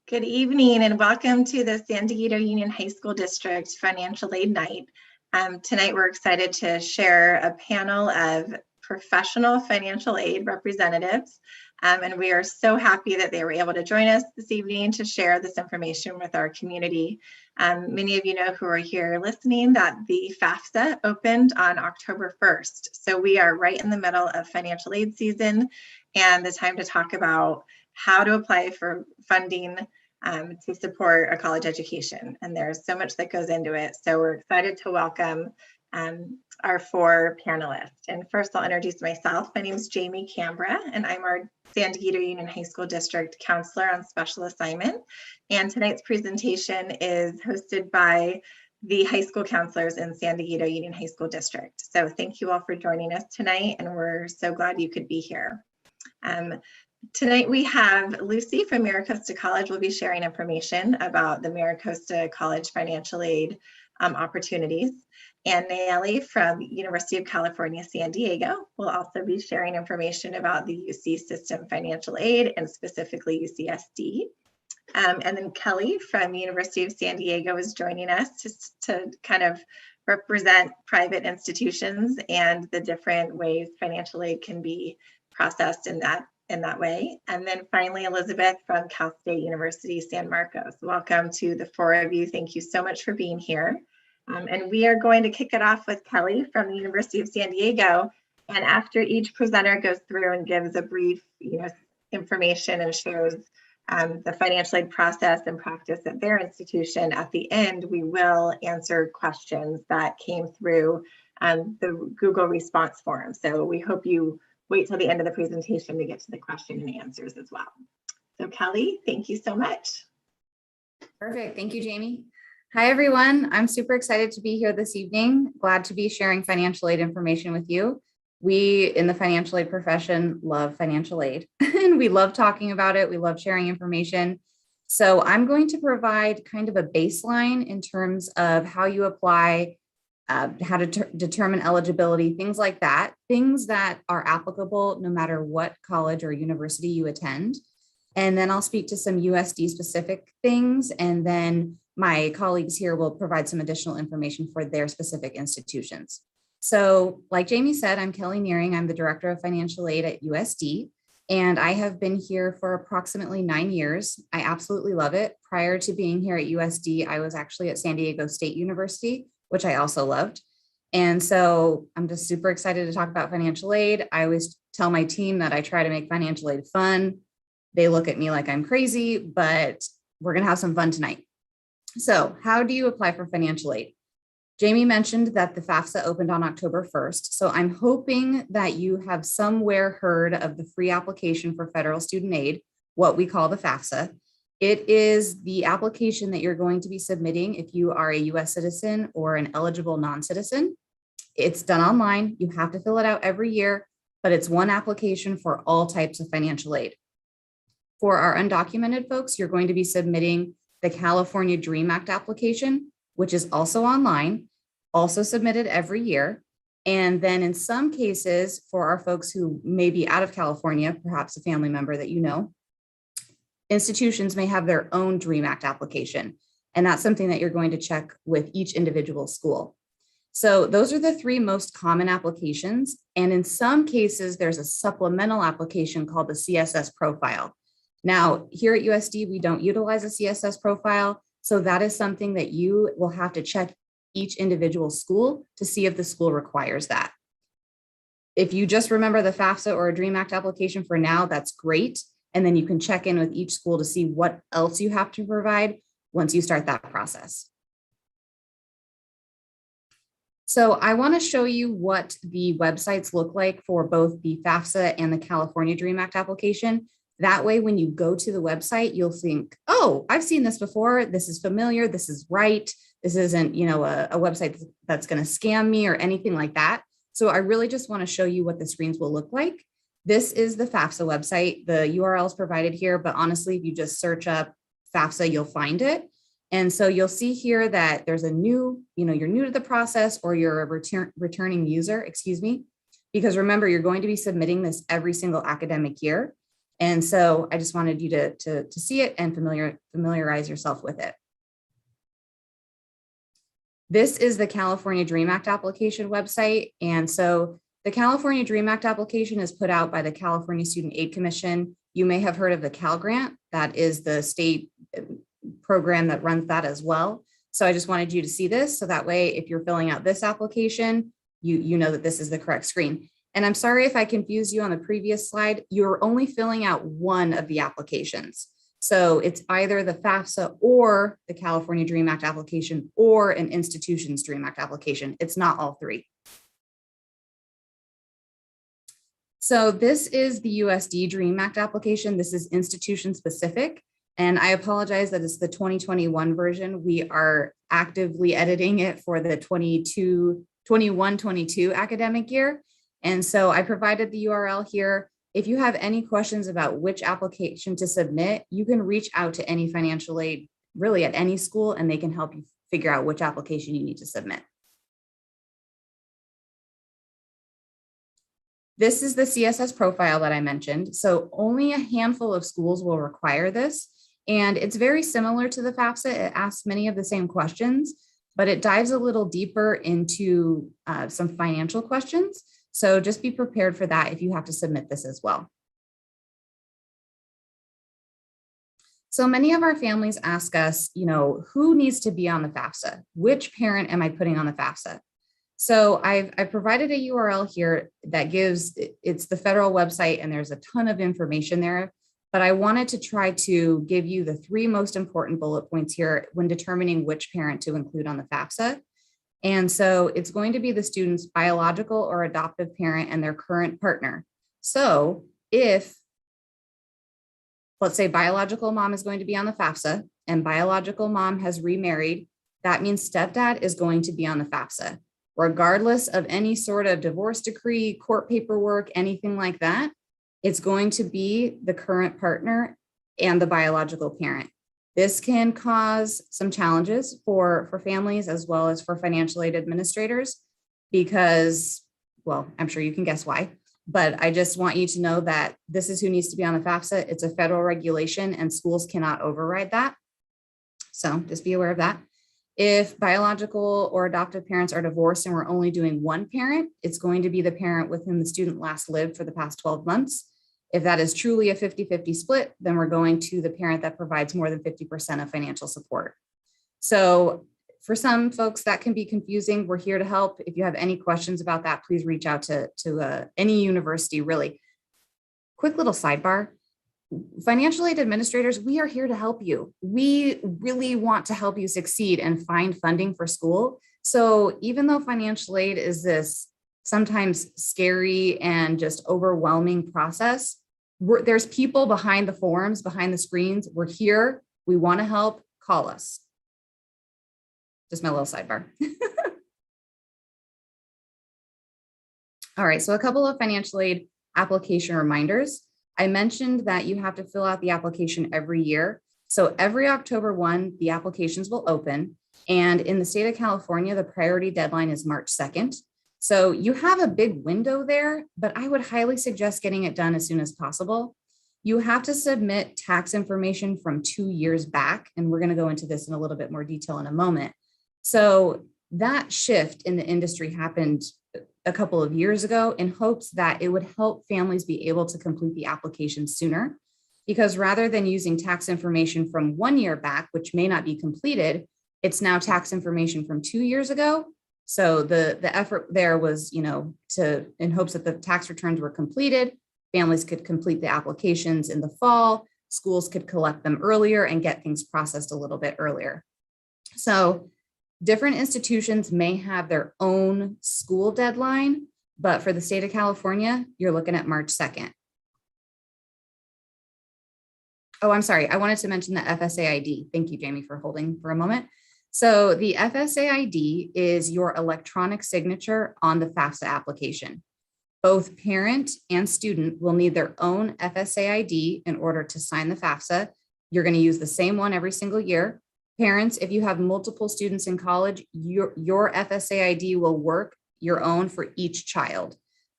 Good evening and welcome to the San Diego Union High School District Financial Aid Night. Tonight we're excited to share a panel of professional financial aid representatives, and we are so happy that they were able to join us this evening to share this information with our community. Many of you know who are here listening that the FAFSA opened on October 1st. So we are right in the middle of financial aid season and the time to talk about how to apply for funding to support a college education. And there's so much that goes into it. So we're excited to welcome our four panelists. And first I'll introduce myself. My name is Jamie Cambra, and I'm our San Diego Union High School District Counselor on Special Assignment. And tonight's presentation is hosted by the high school counselors in San Diego Union High School District. So thank you all for joining us tonight, and we're so glad you could be here. Tonight we have Lucy from MiraCosta College will be sharing information about the MiraCosta College financial aid opportunities. And Nayeli from University of California, San Diego will also be sharing information about the UC system financial aid and specifically UCSD. And then Kelly from University of San Diego is joining us to kind of represent private institutions and the different ways financial aid can be processed in that way. And then finally, Elizabeth from Cal State University, San Marcos. Welcome to the four of you. Thank you so much for being here. And we are going to kick it off with Kelly from the University of San Diego. And after each presenter goes through and gives a brief information and shows the financial aid process and practice at their institution, at the end, we will answer questions that came through the Google response form. So we hope you wait till the end of the presentation to get to the question and answers as well. So Kelly, thank you so much. Perfect. Thank you, Jamie. Hi, everyone. I'm super excited to be here this evening. Glad to be sharing financial aid information with you. We in the financial aid profession love financial aid and we love talking about it. We love sharing information. So I'm going to provide kind of a baseline in terms of how you apply, how to determine eligibility, things like that, things that are applicable no matter what college or university you attend. And then I'll speak to some USD specific things, and then my colleagues here will provide some additional information for their specific institutions. So like Jamie said, I'm Kelly Nearing. I'm the Director of Financial Aid at USD, and I have been here for approximately 9 years. I absolutely love it. Prior to being here at USD, I was actually at San Diego State University, which I also loved. And so I'm just super excited to talk about financial aid. I always tell my team that I try to make financial aid fun. They look at me like I'm crazy, but we're going to have some fun tonight. So how do you apply for financial aid? Jamie mentioned that the FAFSA opened on October 1st. So I'm hoping that you have somewhere heard of the free application for federal student aid, what we call the FAFSA. It is the application that you're going to be submitting if you are a US citizen or an eligible non-citizen. It's done online. You have to fill it out every year, but it's one application for all types of financial aid. For our undocumented folks, you're going to be submitting the California DREAM Act application, which is also online, also submitted every year. And then in some cases, for our folks who may be out of California, perhaps a family member that you know, institutions may have their own DREAM Act application. And that's something that you're going to check with each individual school. So those are the three most common applications. And in some cases, there's a supplemental application called the CSS profile. Now, here at USD, we don't utilize a CSS profile. So that is something that you will have to check each individual school to see if the school requires that. If you just remember the FAFSA or a DREAM Act application for now, that's great. And then you can check in with each school to see what else you have to provide once you start that process. So I want to show you what the websites look like for both the FAFSA and the California DREAM Act application. That way, when you go to the website, you'll think, oh, I've seen this before. This is familiar. This is right. This isn't, a website that's going to scam me or anything like that. So I really just want to show you what the screens will look like. This is the FAFSA website. The URL is provided here, but honestly, if you just search up FAFSA, you'll find it. And so you'll see here that there's a new, you're new to the process or you're a returning user, because remember, you're going to be submitting this every single academic year. And so I just wanted you to see it and familiarize yourself with it. This is the California Dream Act application website. And so the California Dream Act application is put out by the California Student Aid Commission. You may have heard of the Cal Grant. That is the state program that runs that as well. So I just wanted you to see this. So that way, if you're filling out this application, you know that this is the correct screen. And I'm sorry if I confused you on the previous slide. You're only filling out one of the applications. So it's either the FAFSA or the California Dream Act application or an institution's Dream Act application. It's not all three. So this is the USD Dream Act application. This is institution specific. And I apologize that it's the 2021 version. We are actively editing it for the 21-22 academic year. And so I provided the URL here. If you have any questions about which application to submit, you can reach out to any financial aid really at any school, and they can help you figure out which application you need to submit. This is the CSS profile that I mentioned. So only a handful of schools will require this. And it's very similar to the FAFSA. It asks many of the same questions, but it dives a little deeper into some financial questions. So just be prepared for that if you have to submit this as well. So many of our families ask us, who needs to be on the FAFSA? Which parent am I putting on the FAFSA? So I've provided a URL here that it's the federal website, and there's a ton of information there, but I wanted to try to give you the three most important bullet points here when determining which parent to include on the FAFSA. And so it's going to be the student's biological or adoptive parent and their current partner. So if, let's say biological mom is going to be on the FAFSA and biological mom has remarried, that means stepdad is going to be on the FAFSA. Regardless of any sort of divorce decree, court paperwork, anything like that, it's going to be the current partner and the biological parent. This can cause some challenges for families as well as for financial aid administrators because, well, I'm sure you can guess why, but I just want you to know that this is who needs to be on the FAFSA. It's a federal regulation and schools cannot override that. So just be aware of that. If biological or adoptive parents are divorced and we're only doing one parent, it's going to be the parent with whom the student last lived for the past 12 months. If that is truly a 50-50 split, then we're going to the parent that provides more than 50% of financial support. So for some folks that can be confusing. We're here to help. If you have any questions about that, please reach out to any university, really. Quick little sidebar. Financial aid administrators, we are here to help you. We really want to help you succeed and find funding for school. So even though financial aid is this sometimes scary and just overwhelming process, there's people behind the forms, behind the screens. We're here. We want to help. Call us. Just my little sidebar. All right, so a couple of financial aid application reminders. I mentioned that you have to fill out the application every year. So every October 1, the applications will open. And in the state of California, the priority deadline is March 2nd. So you have a big window there, but I would highly suggest getting it done as soon as possible. You have to submit tax information from 2 years back. And we're going to go into this in a little bit more detail in a moment. So that shift in the industry happened a couple of years ago in hopes that it would help families be able to complete the application sooner, because rather than using tax information from 1 year back, which may not be completed, it's now tax information from 2 years ago. So the effort there was, in hopes that the tax returns were completed, families could complete the applications in the fall, schools could collect them earlier and get things processed a little bit earlier. So different institutions may have their own school deadline, but for the state of California, you're looking at March 2nd. Oh, I'm sorry. I wanted to mention the FSA ID. Thank you, Jamie, for holding for a moment. So the FSA ID is your electronic signature on the FAFSA application. Both parent and student will need their own FSA ID in order to sign the FAFSA. You're going to use the same one every single year. Parents, if you have multiple students in college, your FSA ID will work your own for each child.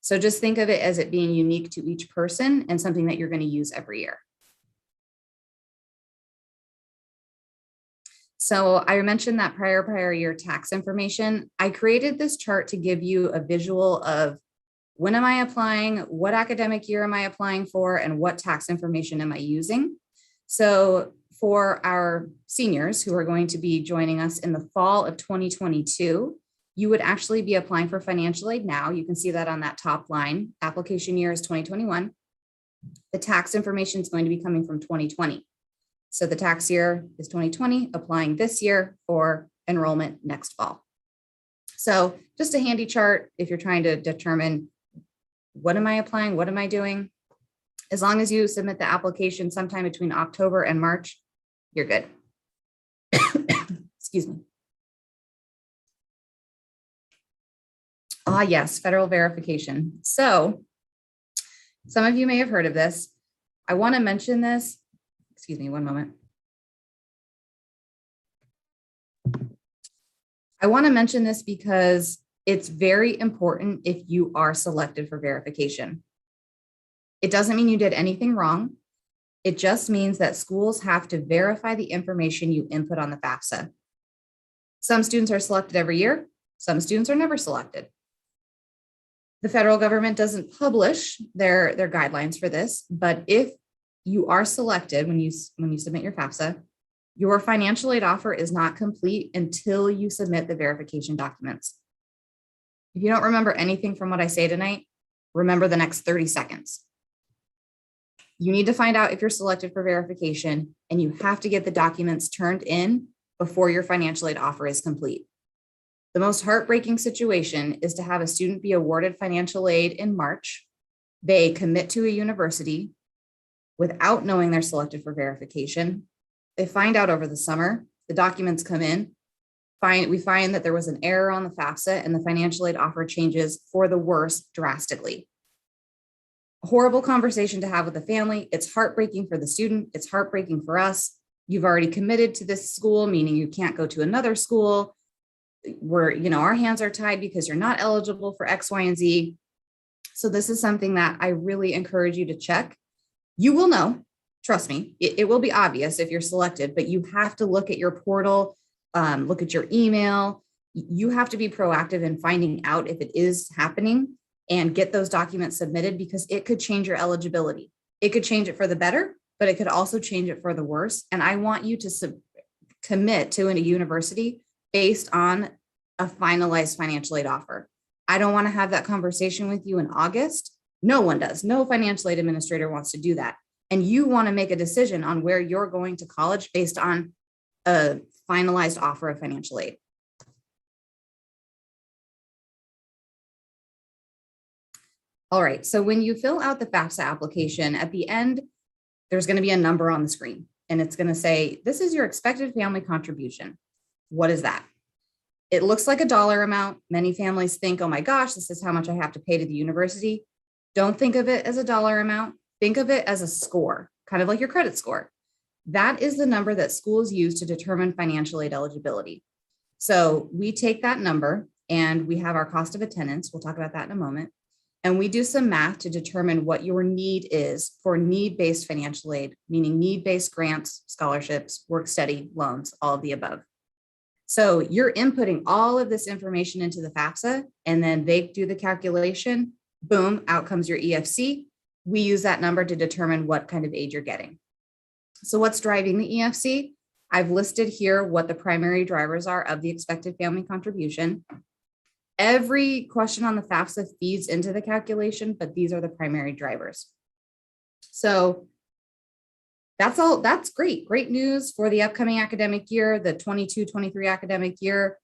So just think of it as it being unique to each person and something that you're going to use every year. So I mentioned that prior year tax information. I created this chart to give you a visual of when am I applying, what academic year am I applying for, and what tax information am I using. So for our seniors who are going to be joining us in the fall of 2022, you would actually be applying for financial aid now. You can see that on that top line. Application year is 2021. The tax information is going to be coming from 2020. So the tax year is 2020, applying this year for enrollment next fall. So just a handy chart if you're trying to determine what am I applying, what am I doing? As long as you submit the application sometime between October and March, you're good. Excuse me. Ah, yes, federal verification. So some of you may have heard of this. I want to mention this. Excuse me, one moment. I want to mention this because it's very important if you are selected for verification. It doesn't mean you did anything wrong. It just means that schools have to verify the information you input on the FAFSA. Some students are selected every year. Some students are never selected. The federal government doesn't publish their guidelines for this, but if you are selected when you submit your FAFSA, your financial aid offer is not complete until you submit the verification documents. If you don't remember anything from what I say tonight, remember the next 30 seconds. You need to find out if you're selected for verification, and you have to get the documents turned in before your financial aid offer is complete. The most heartbreaking situation is to have a student be awarded financial aid in March. They commit to a university without knowing they're selected for verification. They find out over the summer, the documents come in, we find that there was an error on the FAFSA and the financial aid offer changes for the worse drastically. A horrible conversation to have with the family. It's heartbreaking for the student. It's heartbreaking for us. You've already committed to this school, meaning you can't go to another school. Our hands are tied because you're not eligible for X, Y, and Z. So this is something that I really encourage you to check. You will know, trust me, it will be obvious if you're selected, but you have to look at your portal, look at your email. You have to be proactive in finding out if it is happening and get those documents submitted, because it could change your eligibility. It could change it for the better, but it could also change it for the worse. And I want you to commit to a university based on a finalized financial aid offer. I don't want to have that conversation with you in August. No one does. No financial aid administrator wants to do that. And you want to make a decision on where you're going to college based on a finalized offer of financial aid. All right, so when you fill out the FAFSA application, at the end, there's going to be a number on the screen, and it's going to say, this is your expected family contribution. What is that? It looks like a dollar amount. Many families think, oh my gosh, this is how much I have to pay to the university. Don't think of it as a dollar amount. Think of it as a score, kind of like your credit score. That is the number that schools use to determine financial aid eligibility. So we take that number and we have our cost of attendance. We'll talk about that in a moment. And we do some math to determine what your need is for need-based financial aid, meaning need-based grants, scholarships, work study, loans, all of the above. So you're inputting all of this information into the FAFSA, and then they do the calculation. Boom, out comes your EFC. We use that number to determine what kind of aid you're getting. So what's driving the EFC? I've listed here what the primary drivers are of the expected family contribution. Every question on the FAFSA feeds into the calculation, but these are the primary drivers. So that's all. That's great. Great news for the upcoming academic year, the 22-23 academic year.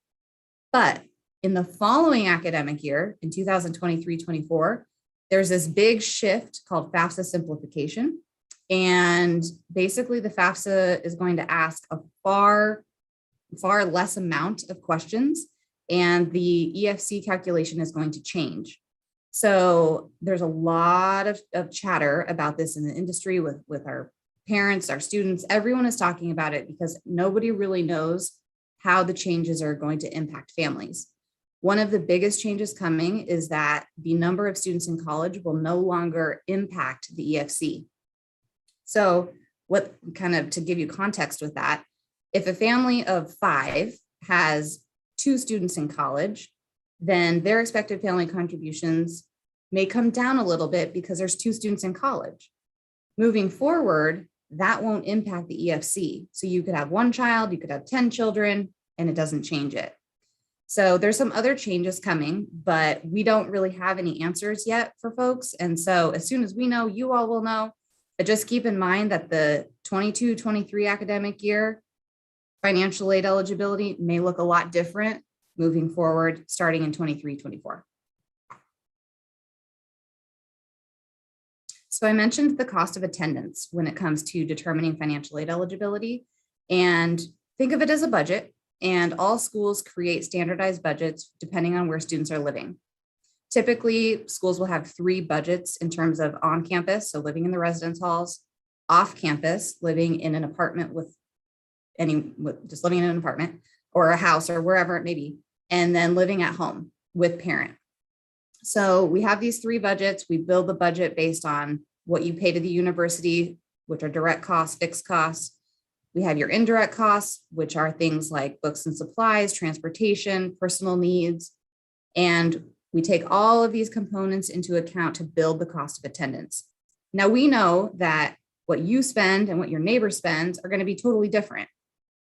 But in the following academic year, in 2023-24, there's this big shift called FAFSA simplification. And basically the FAFSA is going to ask a far less amount of questions, and the EFC calculation is going to change. So there's a lot of chatter about this in the industry with our parents, our students. Everyone is talking about it because nobody really knows how the changes are going to impact families. One of the biggest changes coming is that the number of students in college will no longer impact the EFC. So what kind of to give you context with that, if a family of 5 has 2 students in college, then their expected family contributions may come down a little bit because there's 2 students in college. Moving forward, that won't impact the EFC. So you could have 1 child, you could have 10 children, and it doesn't change it. So there's some other changes coming, but we don't really have any answers yet for folks. And so as soon as we know, you all will know. But just keep in mind that the 22-23 academic year financial aid eligibility may look a lot different moving forward, starting in 23-24. So I mentioned the cost of attendance when it comes to determining financial aid eligibility, and think of it as a budget, and all schools create standardized budgets depending on where students are living. Typically, schools will have 3 budgets in terms of on campus, so living in the residence halls, off campus, living in an apartment just living in an apartment or a house or wherever it may be, and then living at home with parent. So we have these 3 budgets. We build the budget based on what you pay to the university, which are direct costs, fixed costs. We have your indirect costs, which are things like books and supplies, transportation, personal needs. And we take all of these components into account to build the cost of attendance. Now we know that what you spend and what your neighbor spends are going to be totally different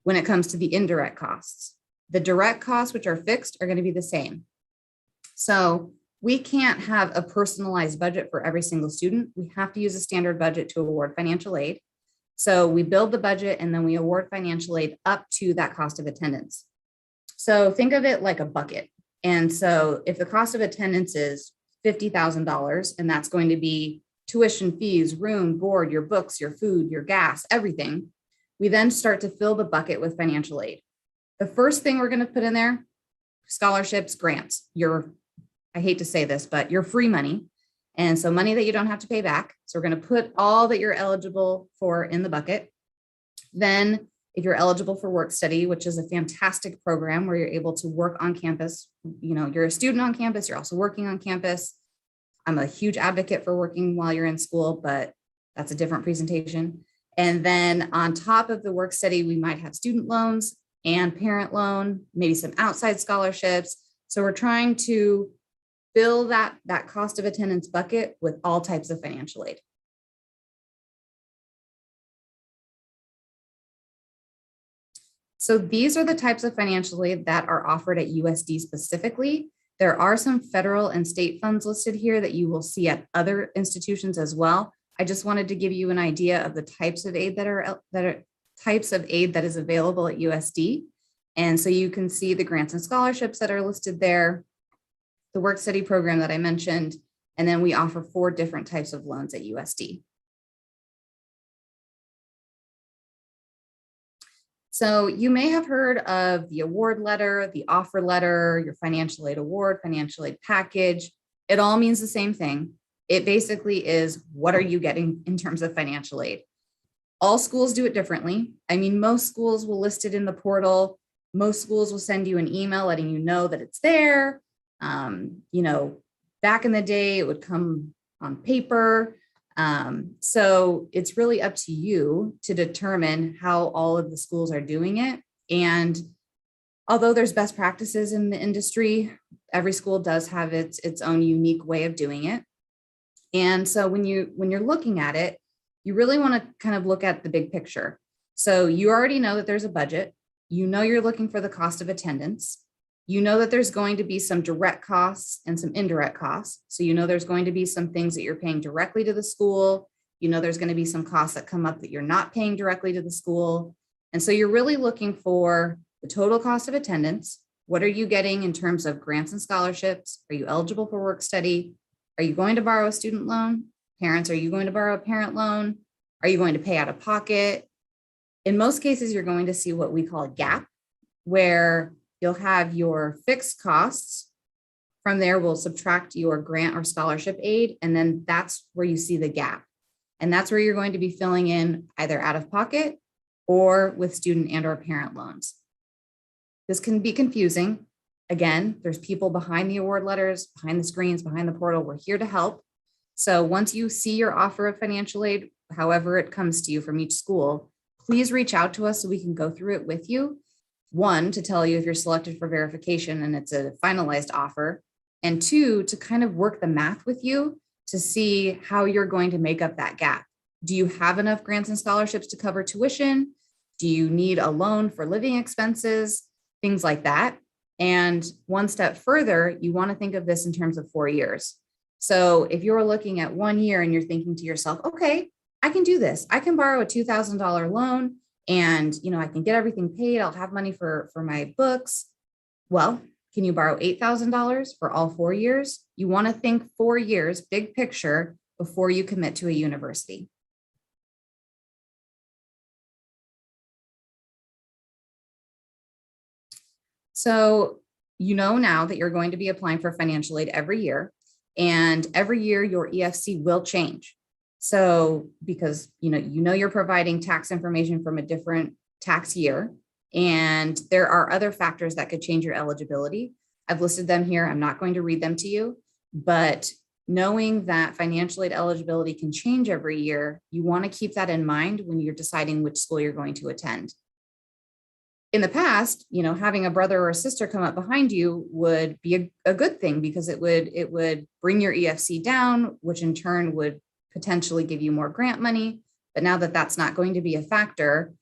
when it comes to the indirect costs. The direct costs, which are fixed, are going to be the same. So we can't have a personalized budget for every single student. We have to use a standard budget to award financial aid. So we build the budget and then we award financial aid up to that cost of attendance. So think of it like a bucket. And so if the cost of attendance is $50,000, and that's going to be tuition fees, room, board, your books, your food, your gas, everything, we then start to fill the bucket with financial aid. The first thing we're going to put in there, scholarships, grants, I hate to say this, but your free money. And so money that you don't have to pay back. So we're going to put all that you're eligible for in the bucket. Then if you're eligible for work study, which is a fantastic program where you're able to work on campus, you're a student on campus, you're also working on campus. I'm a huge advocate for working while you're in school, but that's a different presentation. And then on top of the work study, we might have student loans and parent loan, maybe some outside scholarships. So we're trying to fill that cost of attendance bucket with all types of financial aid. So these are the types of financial aid that are offered at USD specifically. There are some federal and state funds listed here that you will see at other institutions as well. I just wanted to give you an idea of the types of aid that is available at USD. And so you can see the grants and scholarships that are listed there, the work study program that I mentioned, and then we offer 4 different types of loans at USD. So you may have heard of the award letter, the offer letter, your financial aid award, financial aid package. It all means the same thing. It basically is, what are you getting in terms of financial aid? All schools do it differently. I mean, most schools will list it in the portal. Most schools will send you an email letting you know that it's there. Back in the day, it would come on paper. So it's really up to you to determine how all of the schools are doing it. And although there's best practices in the industry, every school does have its own unique way of doing it. And so when you're looking at it, you really want to kind of look at the big picture. So you already know that there's a budget. You know you're looking for the cost of attendance. You know that there's going to be some direct costs and some indirect costs. So you know there's going to be some things that you're paying directly to the school. You know there's going to be some costs that come up that you're not paying directly to the school. And so you're really looking for the total cost of attendance. What are you getting in terms of grants and scholarships? Are you eligible for work study? Are you going to borrow a student loan? Parents, are you going to borrow a parent loan? Are you going to pay out of pocket? In most cases, you're going to see what we call a gap, where you'll have your fixed costs. From there, we'll subtract your grant or scholarship aid, and then that's where you see the gap. And that's where you're going to be filling in either out of pocket or with student and or parent loans. This can be confusing. Again, there's people behind the award letters, behind the screens, behind the portal. We're here to help. So once you see your offer of financial aid, however it comes to you from each school, please reach out to us so we can go through it with you. One, to tell you if you're selected for verification and it's a finalized offer. And two, to kind of work the math with you to see how you're going to make up that gap. Do you have enough grants and scholarships to cover tuition? Do you need a loan for living expenses? Things like that. And one step further, you want to think of this in terms of 4 years. So if you're looking at 1 year and you're thinking to yourself, okay, I can do this. I can borrow a $2,000 loan and, I can get everything paid. I'll have money for my books. Well, can you borrow $8,000 for all 4 years? You want to think 4 years, big picture, before you commit to a university. So now that you're going to be applying for financial aid every year, and every year your EFC will change. So because you're providing tax information from a different tax year, and there are other factors that could change your eligibility. I've listed them here. I'm not going to read them to you, but knowing that financial aid eligibility can change every year, you want to keep that in mind when you're deciding which school you're going to attend. In the past, having a brother or a sister come up behind you would be a good thing because it would bring your EFC down, which in turn would potentially give you more grant money. But now that that's not going to be a factor,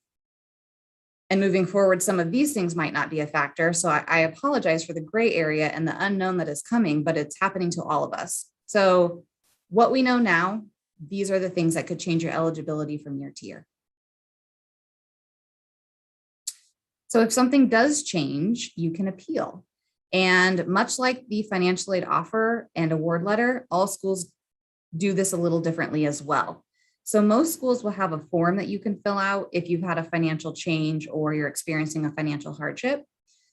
and moving forward, some of these things might not be a factor. So I apologize for the gray area and the unknown that is coming, but it's happening to all of us. So what we know now, these are the things that could change your eligibility from year to year. So if something does change, you can appeal. And much like the financial aid offer and award letter, all schools do this a little differently as well. So most schools will have a form that you can fill out if you've had a financial change or you're experiencing a financial hardship.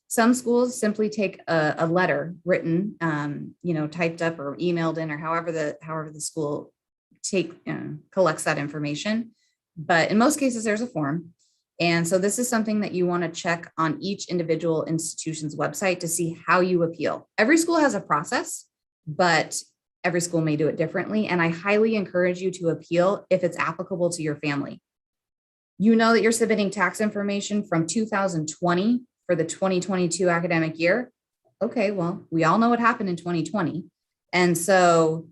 Some schools simply take a letter written, typed up or emailed in, or however the school collects that information. But in most cases, there's a form. And so this is something that you want to check on each individual institution's website to see how you appeal. Every school has a process, but every school may do it differently. And I highly encourage you to appeal if it's applicable to your family. You know that you're submitting tax information from 2020 for the 2022 academic year. Okay, well, we all know what happened in 2020. And so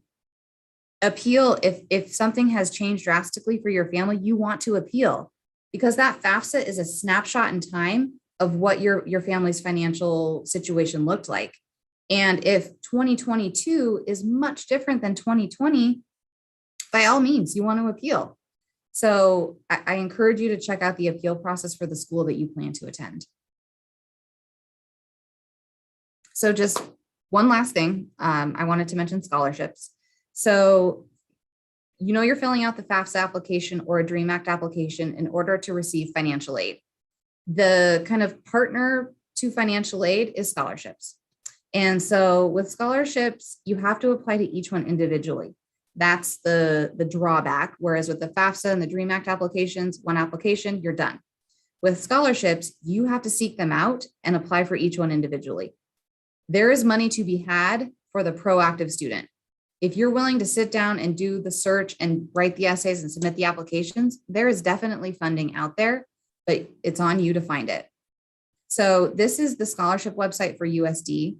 appeal, if something has changed drastically for your family, you want to appeal. Because that FAFSA is a snapshot in time of what your family's financial situation looked like. And if 2022 is much different than 2020, by all means, you want to appeal. So I encourage you to check out the appeal process for the school that you plan to attend. So just one last thing, I wanted to mention scholarships. So you're filling out the FAFSA application or a DREAM Act application in order to receive financial aid. The kind of partner to financial aid is scholarships. And so with scholarships, you have to apply to each one individually. That's the drawback. Whereas with the FAFSA and the DREAM Act applications, one application, you're done. With scholarships, you have to seek them out and apply for each one individually. There is money to be had for the proactive student. If you're willing to sit down and do the search and write the essays and submit the applications, there is definitely funding out there, but it's on you to find it. So this is the scholarship website for USD.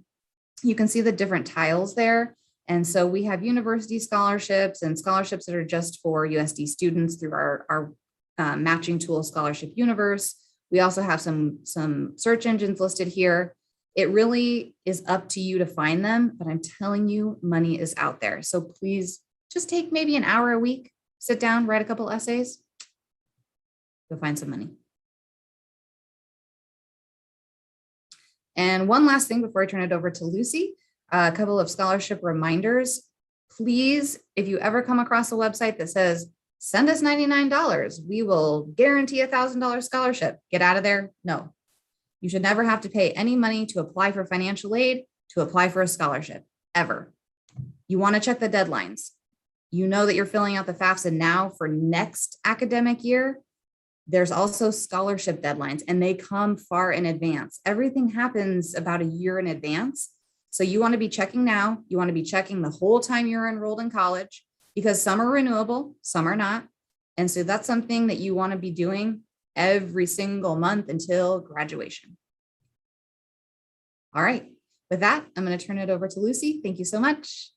You can see the different tiles there. And so we have university scholarships and scholarships that are just for USD students through our matching tool Scholarship Universe. We also have some search engines listed here. It really is up to you to find them, but I'm telling you, money is out there. So please just take maybe an hour a week, sit down, write a couple essays. You'll find some money. And one last thing before I turn it over to Lucy, a couple of scholarship reminders. Please, if you ever come across a website that says, send us $99, we will guarantee a $1,000 scholarship, get out of there. No. You should never have to pay any money to apply for financial aid, to apply for a scholarship, ever. You want to check the deadlines. You know that you're filling out the FAFSA now for next academic year. There's also scholarship deadlines, and they come far in advance. Everything happens about a year in advance. So you want to be checking now. You want to be checking the whole time you're enrolled in college, because some are renewable, some are not. And so that's something that you want to be doing every single month until graduation. All right. With that, I'm going to turn it over to Lucy. Thank you so much.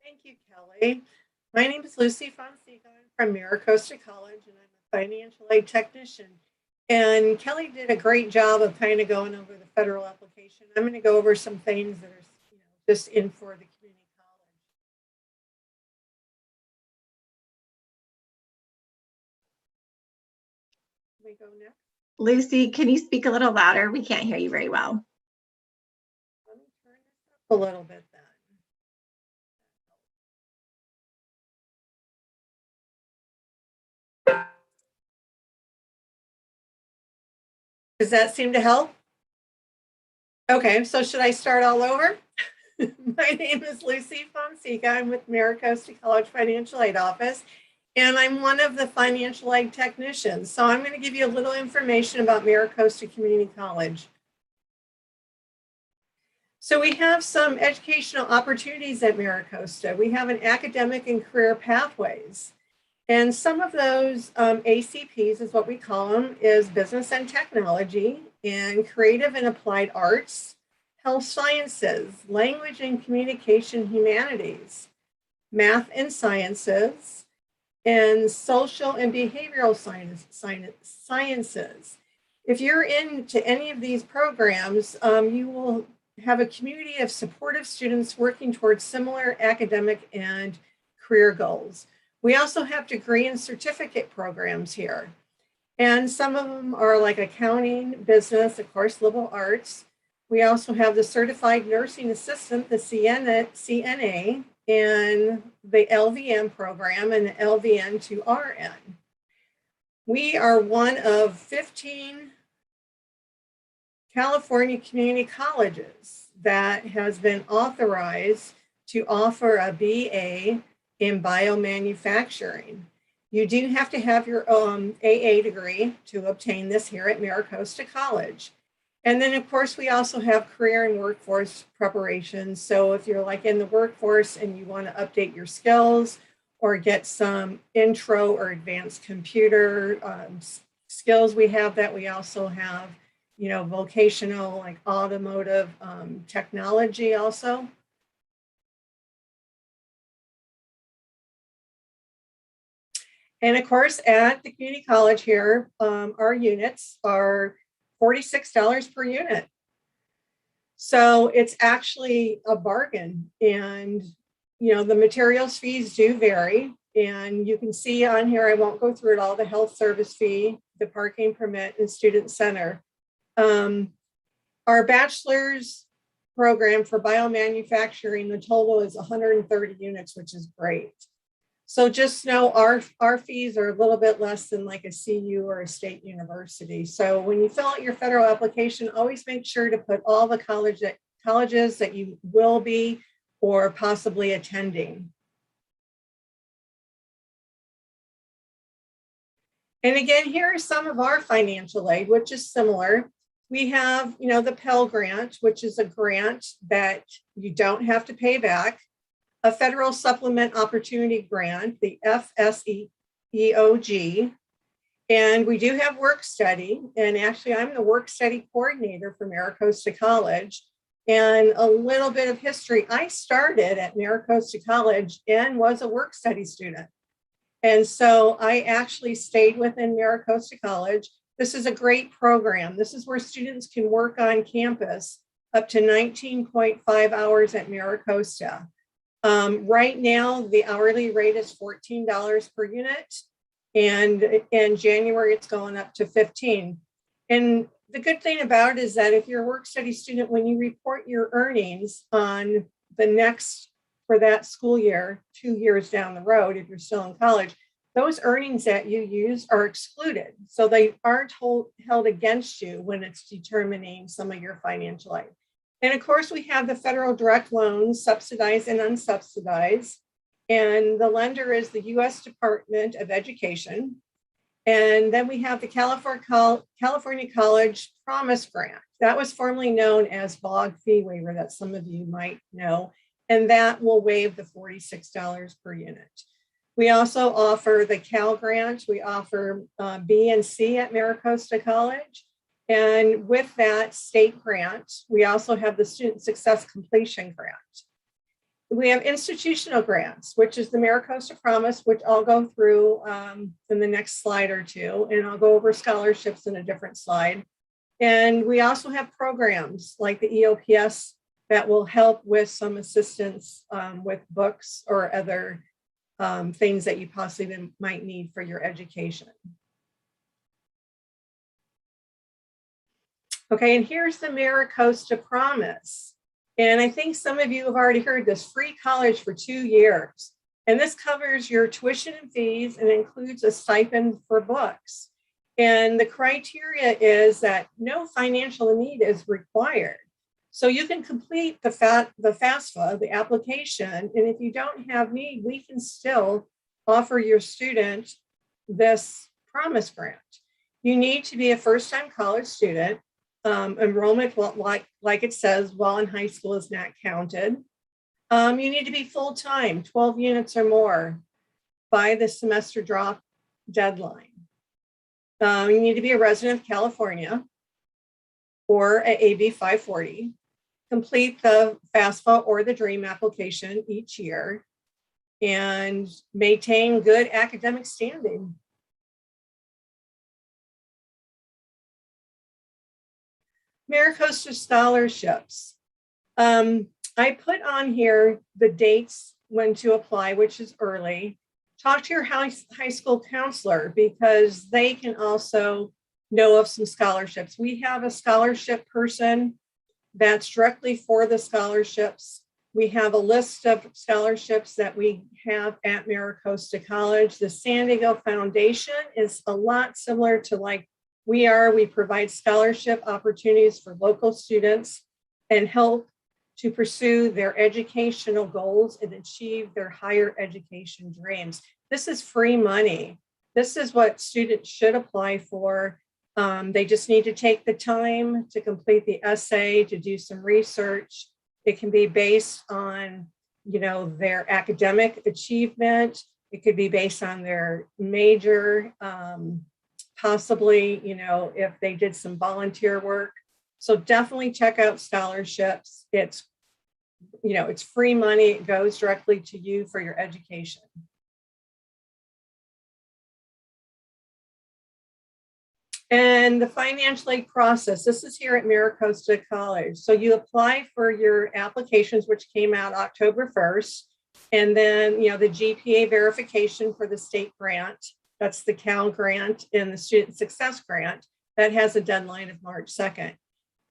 Thank you, Kelly. My name is Lucy Fonseca. I'm from Maricosta College, and I'm a financial aid technician. And Kelly did a great job of kind of going over the federal application. I'm going to go over some things that are, just in for the community college. Can we go next? Lucy, can you speak a little louder? We can't hear you very well. Let me turn this up a little bit then. Does that seem to help? Okay, so should I start all over? My name is Lucy Fonseca. I'm with Maricosta College Financial Aid Office, and I'm one of the financial aid technicians. So I'm going to give you a little information about Maricosta Community College. So we have some educational opportunities at Maricosta. We have an academic and career pathways. And some of those ACPs is what we call them, is business and technology, and creative and applied arts, health sciences, language and communication humanities, math and sciences, and social and behavioral sciences. If you're into any of these programs, you will have a community of supportive students working towards similar academic and career goals. We also have degree and certificate programs here. And some of them are like accounting, business, of course, liberal arts. We also have the certified nursing assistant, the CNA, and the LVN program, and the LVN to RN. We are one of 15 California community colleges that has been authorized to offer a BA in biomanufacturing. You do have to have your AA degree to obtain this here at Maricosta College. And then of course, we also have career and workforce preparation. So if you're like in the workforce and you want to update your skills or get some intro or advanced computer skills, we have that. We also have, vocational, like automotive technology also. And of course, at the community college here, our units are $46 per unit. So it's actually a bargain. And, the materials fees do vary. And you can see on here, I won't go through it all, the health service fee, the parking permit, and student center. Our bachelor's program for biomanufacturing, the total is 130 units, which is great. So just know our fees are a little bit less than like a CU or a state university. So when you fill out your federal application, always make sure to put all the colleges that you will be or possibly attending. And again, here are some of our financial aid, which is similar. We have, the Pell Grant, which is a grant that you don't have to pay back. A federal supplement opportunity grant, the FSEOG. And we do have work study. And actually, I'm the work study coordinator for Maricosta College. And a little bit of history, I started at Maricosta College and was a work study student. And so I actually stayed within Maricosta College. This is a great program. This is where students can work on campus up to 19.5 hours at Maricosta. Right now, the hourly rate is $14 per unit. And in January, it's going up to $15. And the good thing about it is that if you're a work study student, when you report your earnings on the next, for that school year, 2 years down the road, if you're still in college, those earnings that you use are excluded. So they aren't held against you when it's determining some of your financial aid. And of course, we have the federal direct loans, subsidized and unsubsidized. And the lender is the U.S. Department of Education. And then we have the California College Promise Grant. That was formerly known as BOG fee waiver that some of you might know, and that will waive the $46 per unit. We also offer the Cal Grant. We offer B and C at MiraCosta College. And with that state grant, we also have the Student Success Completion Grant. We have institutional grants, which is the MiraCosta Promise, which I'll go through in the next slide or two, and I'll go over scholarships in a different slide. And we also have programs like the EOPS that will help with some assistance with books or other things that you possibly might need for your education. Okay, and here's the MiraCosta Promise. And I think some of you have already heard this: free college for 2 years. And this covers your tuition and fees and includes a stipend for books. And the criteria is that no financial need is required. So you can complete the FAFSA, the application, and if you don't have need, we can still offer your student this Promise Grant. You need to be a first-time college student. Enrollment, like it says, while in high school is not counted. You need to be full-time, 12 units or more by the semester drop deadline. You need to be a resident of California or an AB 540. Complete the FAFSA or the DREAM application each year and maintain good academic standing. MiraCosta scholarships. I put on here the dates when to apply, which is early. Talk to your high school counselor because they can also know of some scholarships. We have a scholarship person that's directly for the scholarships. We have a list of scholarships that we have at MiraCosta College. The San Diego Foundation is a lot similar to like we provide scholarship opportunities for local students and help to pursue their educational goals and achieve their higher education dreams. This is free money. This is what students should apply for. They just need to take the time to complete the essay, to do some research. It can be based on, their academic achievement. It could be based on their major, possibly, if they did some volunteer work. So definitely check out scholarships. It's free money. It goes directly to you for your education. And the financial aid process, this is here at MiraCosta College. So you apply for your applications, which came out October 1st. And then, the GPA verification for the state grant. That's the Cal grant and the Student Success Grant. That has a deadline of March 2nd.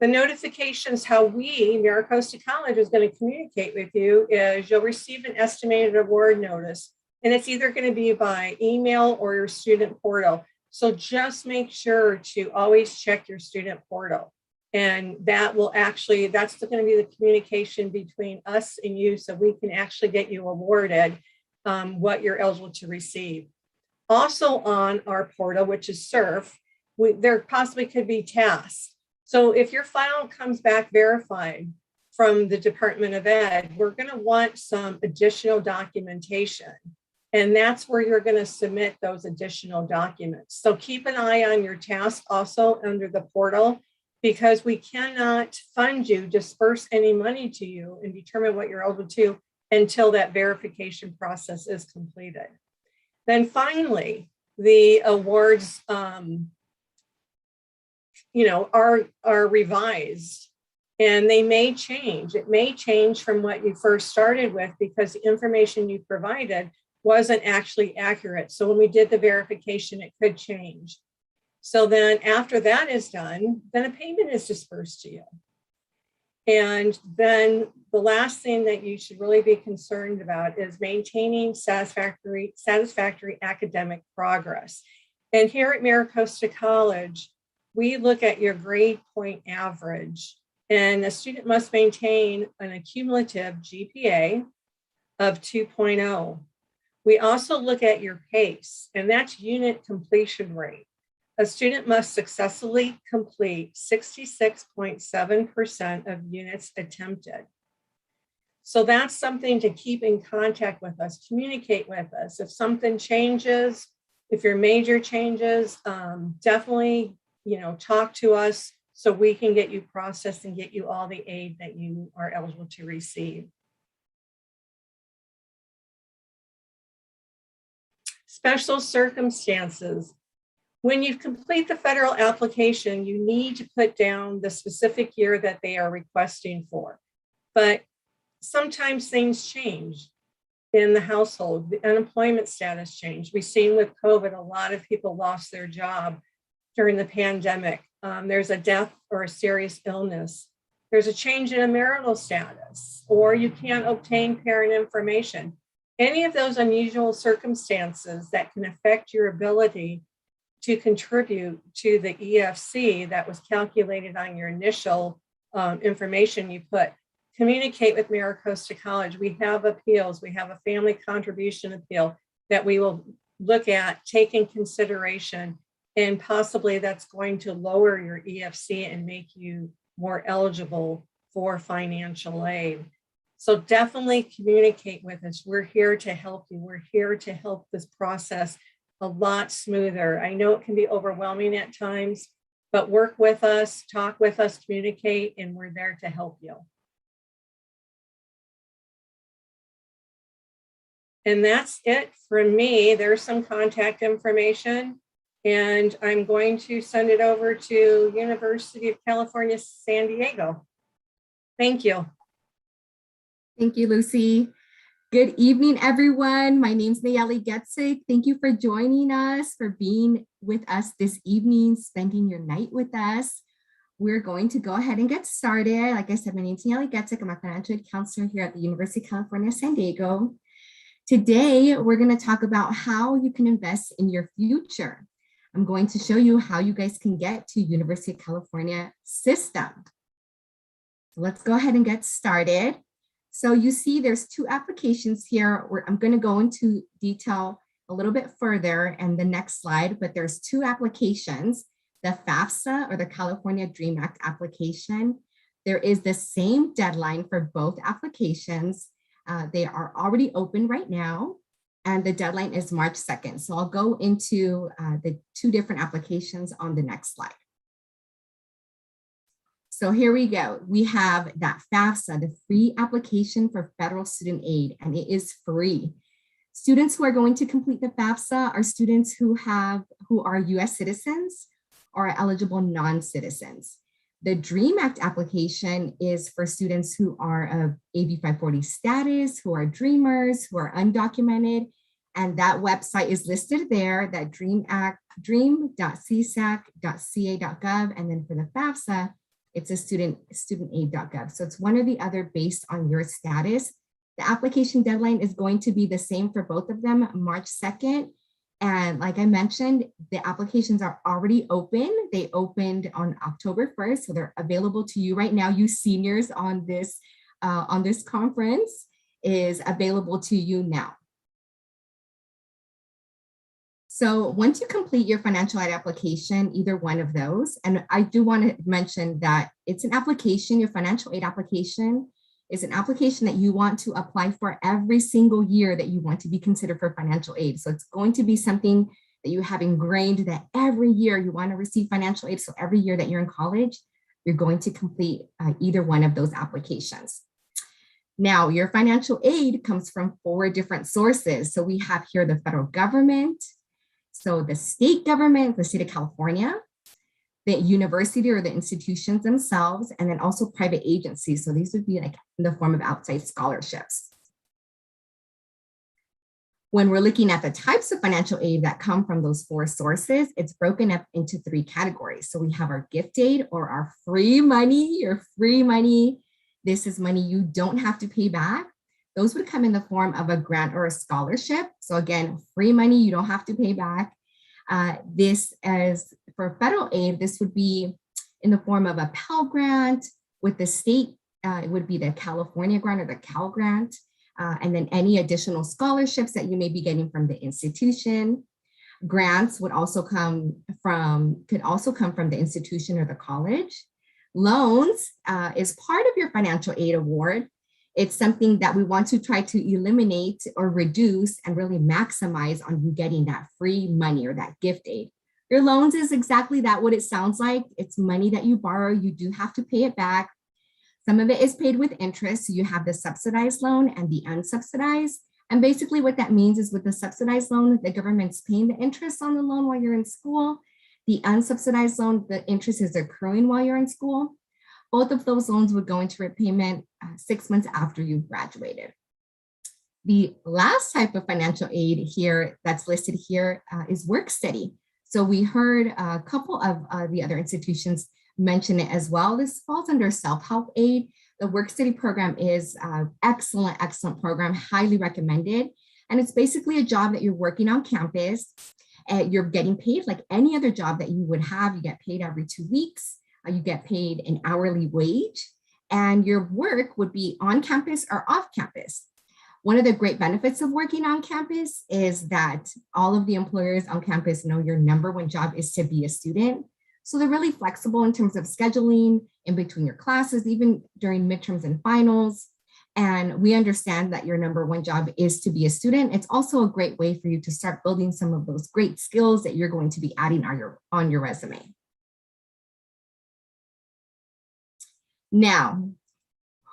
The notifications, how we, MiraCosta College, is going to communicate with you is you'll receive an estimated award notice. And it's either going to be by email or your student portal. So just make sure to always check your student portal. And that will that's going to be the communication between us and you so we can actually get you awarded what you're eligible to receive. Also on our portal, which is SURF, there possibly could be tasks. So if your file comes back verified from the Department of Ed, we're going to want some additional documentation. And that's where you're going to submit those additional documents. So keep an eye on your task also under the portal, because we cannot fund you, disperse any money to you and determine what you're eligible to until that verification process is completed. Then finally, the awards are revised and they may change. It may change from what you first started with because the information you provided wasn't actually accurate. So when we did the verification, it could change. So then after that is done, then a payment is dispersed to you. And then the last thing that you should really be concerned about is maintaining satisfactory academic progress. And here at MiraCosta College, we look at your grade point average, and a student must maintain an accumulative GPA of 2.0. We also look at your PACE, and that's unit completion rate. A student must successfully complete 66.7% of units attempted. So that's something to keep in contact with us, communicate with us. If something changes, if your major changes, definitely, talk to us so we can get you processed and get you all the aid that you are eligible to receive. Special circumstances. When you complete the federal application, you need to put down the specific year that they are requesting for. But sometimes things change in the household. The unemployment status changed. We've seen with COVID, a lot of people lost their job during the pandemic. There's a death or a serious illness. There's a change in a marital status, or you can't obtain parent information. Any of those unusual circumstances that can affect your ability to contribute to the EFC that was calculated on your initial information you put. Communicate with MiraCosta College. We have appeals. We have a family contribution appeal that we will look at, take in consideration, and possibly that's going to lower your EFC and make you more eligible for financial aid. So definitely communicate with us. We're here to help you. We're here to help this process a lot smoother. I know it can be overwhelming at times, but work with us, talk with us, communicate, and we're there to help you. And that's it from me. There's some contact information, and I'm going to send it over to University of California, San Diego. Thank you. Thank you, Lucy. Good evening, everyone. My name's Nayeli Getzik. Thank you for joining us, for being with us this evening, spending your night with us. We're going to go ahead and get started. Like I said, my name's Nayeli Getzik. I'm a financial aid counselor here at the University of California, San Diego. Today, we're going to talk about how you can invest in your future. I'm going to show you how you guys can get to University of California system. So let's go ahead and get started. So you see there's two applications here where I'm going to go into detail a little bit further in the next slide, but there's two applications, the FAFSA or the California DREAM Act application. There is the same deadline for both applications. They are already open right now, and the deadline is March 2nd. So I'll go into the two different applications on the next slide. So here we go. We have that FAFSA, the free application for federal student aid, and it is free. Students who are going to complete the FAFSA are students who are US citizens or are eligible non-citizens. The DREAM Act application is for students who are of AB 540 status, who are dreamers, who are undocumented, and that website is listed there, that dream.csac.ca.gov, and then for the FAFSA, it's a studentaid.gov. So it's one or the other based on your status. The application deadline is going to be the same for both of them, March 2nd. And like I mentioned, the applications are already open. They opened on October 1st, so they're available to you right now. You seniors on this conference is available to you now. So once you complete your financial aid application, either one of those, and I do want to mention that it's an application, your financial aid application is an application that you want to apply for every single year that you want to be considered for financial aid. So it's going to be something that you have ingrained that every year you want to receive financial aid. So every year that you're in college, you're going to complete either one of those applications. Now, your financial aid comes from 4 different sources. So we have here the federal government, so the state government, the state of California, the university or the institutions themselves, and then also private agencies. So these would be like in the form of outside scholarships. When we're looking at the types of financial aid that come from those 4 sources, it's broken up into 3 categories. So we have our gift aid or our free money, your free money. This is money you don't have to pay back. Those would come in the form of a grant or a scholarship. So again, free money you don't have to pay back. This as for federal aid, this would be in the form of a Pell Grant. With the state, it would be the California grant or the Cal Grant. and then any additional scholarships that you may be getting from the institution. Grants could also come from the institution or the college. Loans is part of your financial aid award. It's something that we want to try to eliminate or reduce and really maximize on you getting that free money or that gift aid. Your loans is exactly that, what it sounds like. It's money that you borrow. You do have to pay it back. Some of it is paid with interest. So you have the subsidized loan and the unsubsidized. And basically what that means is with the subsidized loan, the government's paying the interest on the loan while you're in school. The unsubsidized loan, the interest is accruing while you're in school. Both of those loans would go into repayment 6 months after you've graduated. The last type of financial aid here that's listed here is work study. So we heard a couple of the other institutions mention it as well. This falls under self-help aid. The work study program is an excellent program, highly recommended. And it's basically a job that you're working on campus. You're getting paid like any other job that you would have. You get paid every 2 weeks. You get paid an hourly wage. And your work would be on campus or off campus. One of the great benefits of working on campus is that all of the employers on campus know your number one job is to be a student. So they're really flexible in terms of scheduling in between your classes, even during midterms and finals. And we understand that your number one job is to be a student. It's also a great way for you to start building some of those great skills that you're going to be adding on your resume. Now,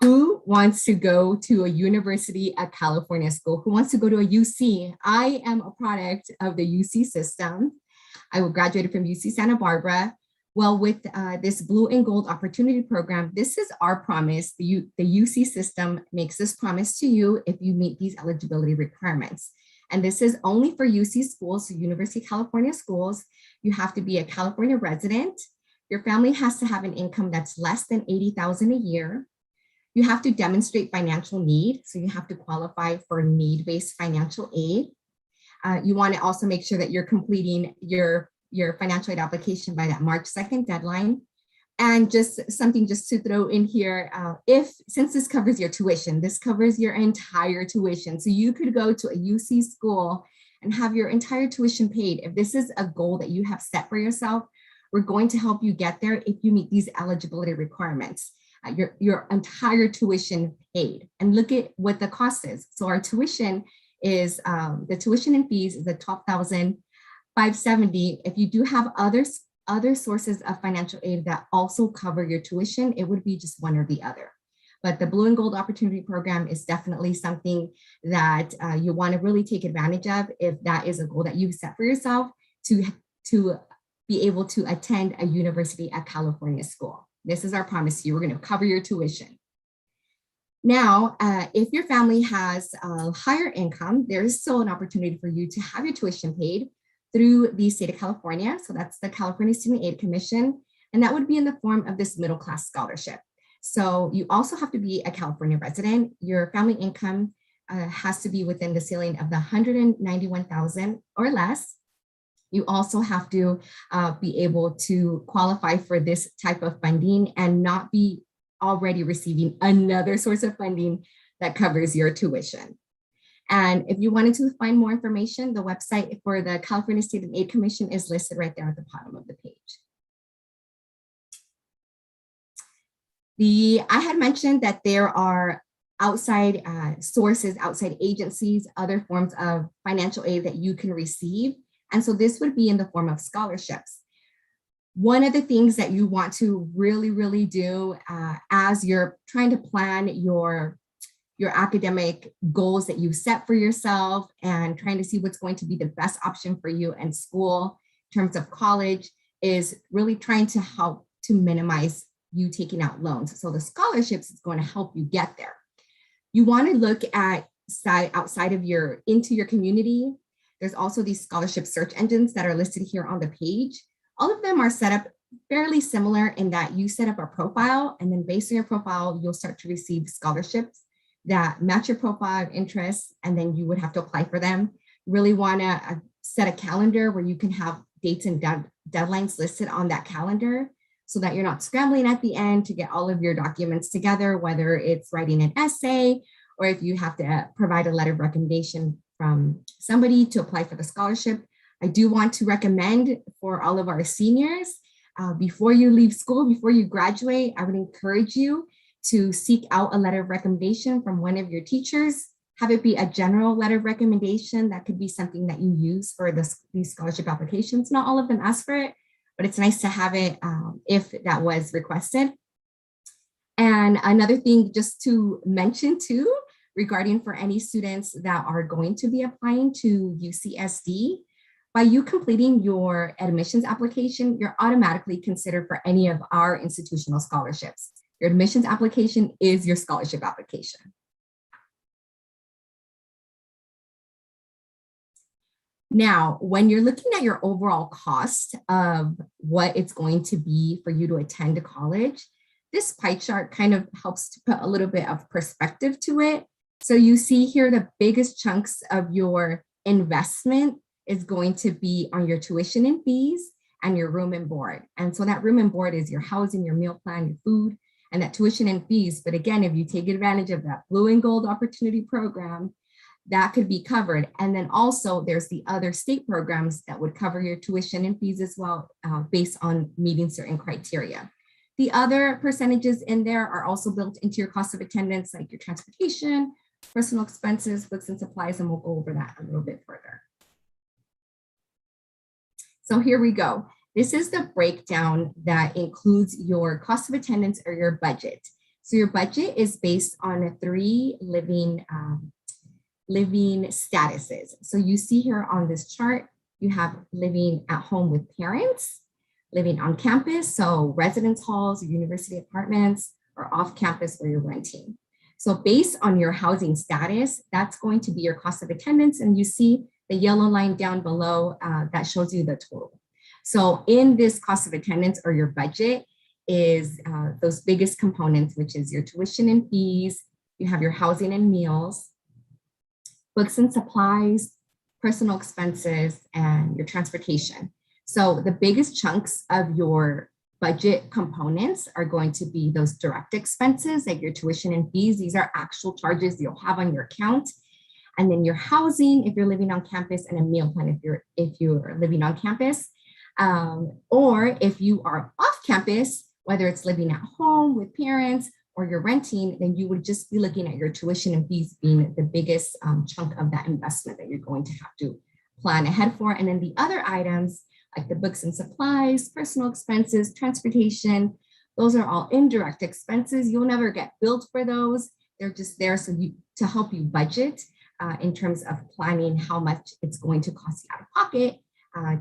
who wants to go to a university at California school? Who wants to go to a UC? I am a product of the UC system. I graduated from UC Santa Barbara. Well, with this Blue and Gold Opportunity Program, this is our promise. The UC system makes this promise to you if you meet these eligibility requirements. And this is only for UC schools, so University of California schools. You have to be a California resident. Your family has to have an income that's less than $80,000 a year. You have to demonstrate financial need, so you have to qualify for need-based financial aid. You want to also make sure that you're completing your financial aid application by that March 2nd deadline. And just something just to throw in here, since this covers your tuition, this covers your entire tuition. So you could go to a UC school and have your entire tuition paid. If this is a goal that you have set for yourself, we're going to help you get there if you meet these eligibility requirements. Your entire tuition paid. And look at what the cost is. So our tuition is, the tuition and fees is at $12,570. If you do have other sources of financial aid that also cover your tuition, it would be just one or the other. But the Blue and Gold Opportunity Program is definitely something that you want to really take advantage of if that is a goal that you've set for yourself to be able to attend a university at California school. This is our promise to you. We're going to cover your tuition. Now, if your family has a higher income, there is still an opportunity for you to have your tuition paid through the state of California. So that's the California Student Aid Commission. And that would be in the form of this middle class scholarship. So you also have to be a California resident. Your family income has to be within the ceiling of the $191,000 or less. You also have to be able to qualify for this type of funding and not be already receiving another source of funding that covers your tuition. And if you wanted to find more information, the website for the California Student Aid Commission is listed right there at the bottom of the page. I had mentioned that there are outside sources, outside agencies, other forms of financial aid that you can receive. And so this would be in the form of scholarships. One of the things that you want to really do as you're trying to plan your academic goals that you set for yourself and trying to see what's going to be the best option for you in school in terms of college is really trying to help to minimize you taking out loans. So the scholarships is going to help you get there. You want to look at outside of into your community. There's also these scholarship search engines that are listed here on the page. All of them are set up fairly similar in that you set up a profile, and then based on your profile, you'll start to receive scholarships that match your profile of interest, and then you would have to apply for them. You really want to set a calendar where you can have dates and deadlines listed on that calendar so that you're not scrambling at the end to get all of your documents together, whether it's writing an essay or if you have to provide a letter of recommendation from somebody to apply for the scholarship. I do want to recommend for all of our seniors, before you leave school, before you graduate, I would encourage you to seek out a letter of recommendation from one of your teachers. Have it be a general letter of recommendation. That could be something that you use for these scholarship applications. Not all of them ask for it, but it's nice to have it if that was requested. And another thing just to mention too, regarding for any students that are going to be applying to UCSD, by you completing your admissions application, you're automatically considered for any of our institutional scholarships. Your admissions application is your scholarship application. Now, when you're looking at your overall cost of what it's going to be for you to attend a college, this pie chart kind of helps to put a little bit of perspective to it. So you see here the biggest chunks of your investment is going to be on your tuition and fees and your room and board. And so that room and board is your housing, your meal plan, your food, and that tuition and fees. But again, if you take advantage of that Blue and Gold Opportunity Program, that could be covered. And then also there's the other state programs that would cover your tuition and fees as well, based on meeting certain criteria. The other percentages in there are also built into your cost of attendance, like your transportation, personal expenses, books and supplies, and we'll go over that a little bit further. So here we go. This is the breakdown that includes your cost of attendance or your budget. So your budget is based on 3 living statuses. So you see here on this chart, you have living at home with parents, living on campus, so residence halls, university apartments, or off campus where you're renting. So based on your housing status, that's going to be your cost of attendance. And you see the yellow line down below that shows you the total. So in this cost of attendance or your budget is those biggest components, which is your tuition and fees, you have your housing and meals, books and supplies, personal expenses, and your transportation. So the biggest chunks of your budget components are going to be those direct expenses, like your tuition and fees. These are actual charges you'll have on your account. And then your housing, if you're living on campus, and a meal plan if you're living on campus. Or if you are off campus, whether it's living at home with parents or you're renting, then you would just be looking at your tuition and fees being the biggest chunk of that investment that you're going to have to plan ahead for. And then the other items, like the books and supplies, personal expenses, transportation, those are all indirect expenses. You'll never get billed for those. They're just there to help you budget in terms of planning how much it's going to cost you out of pocket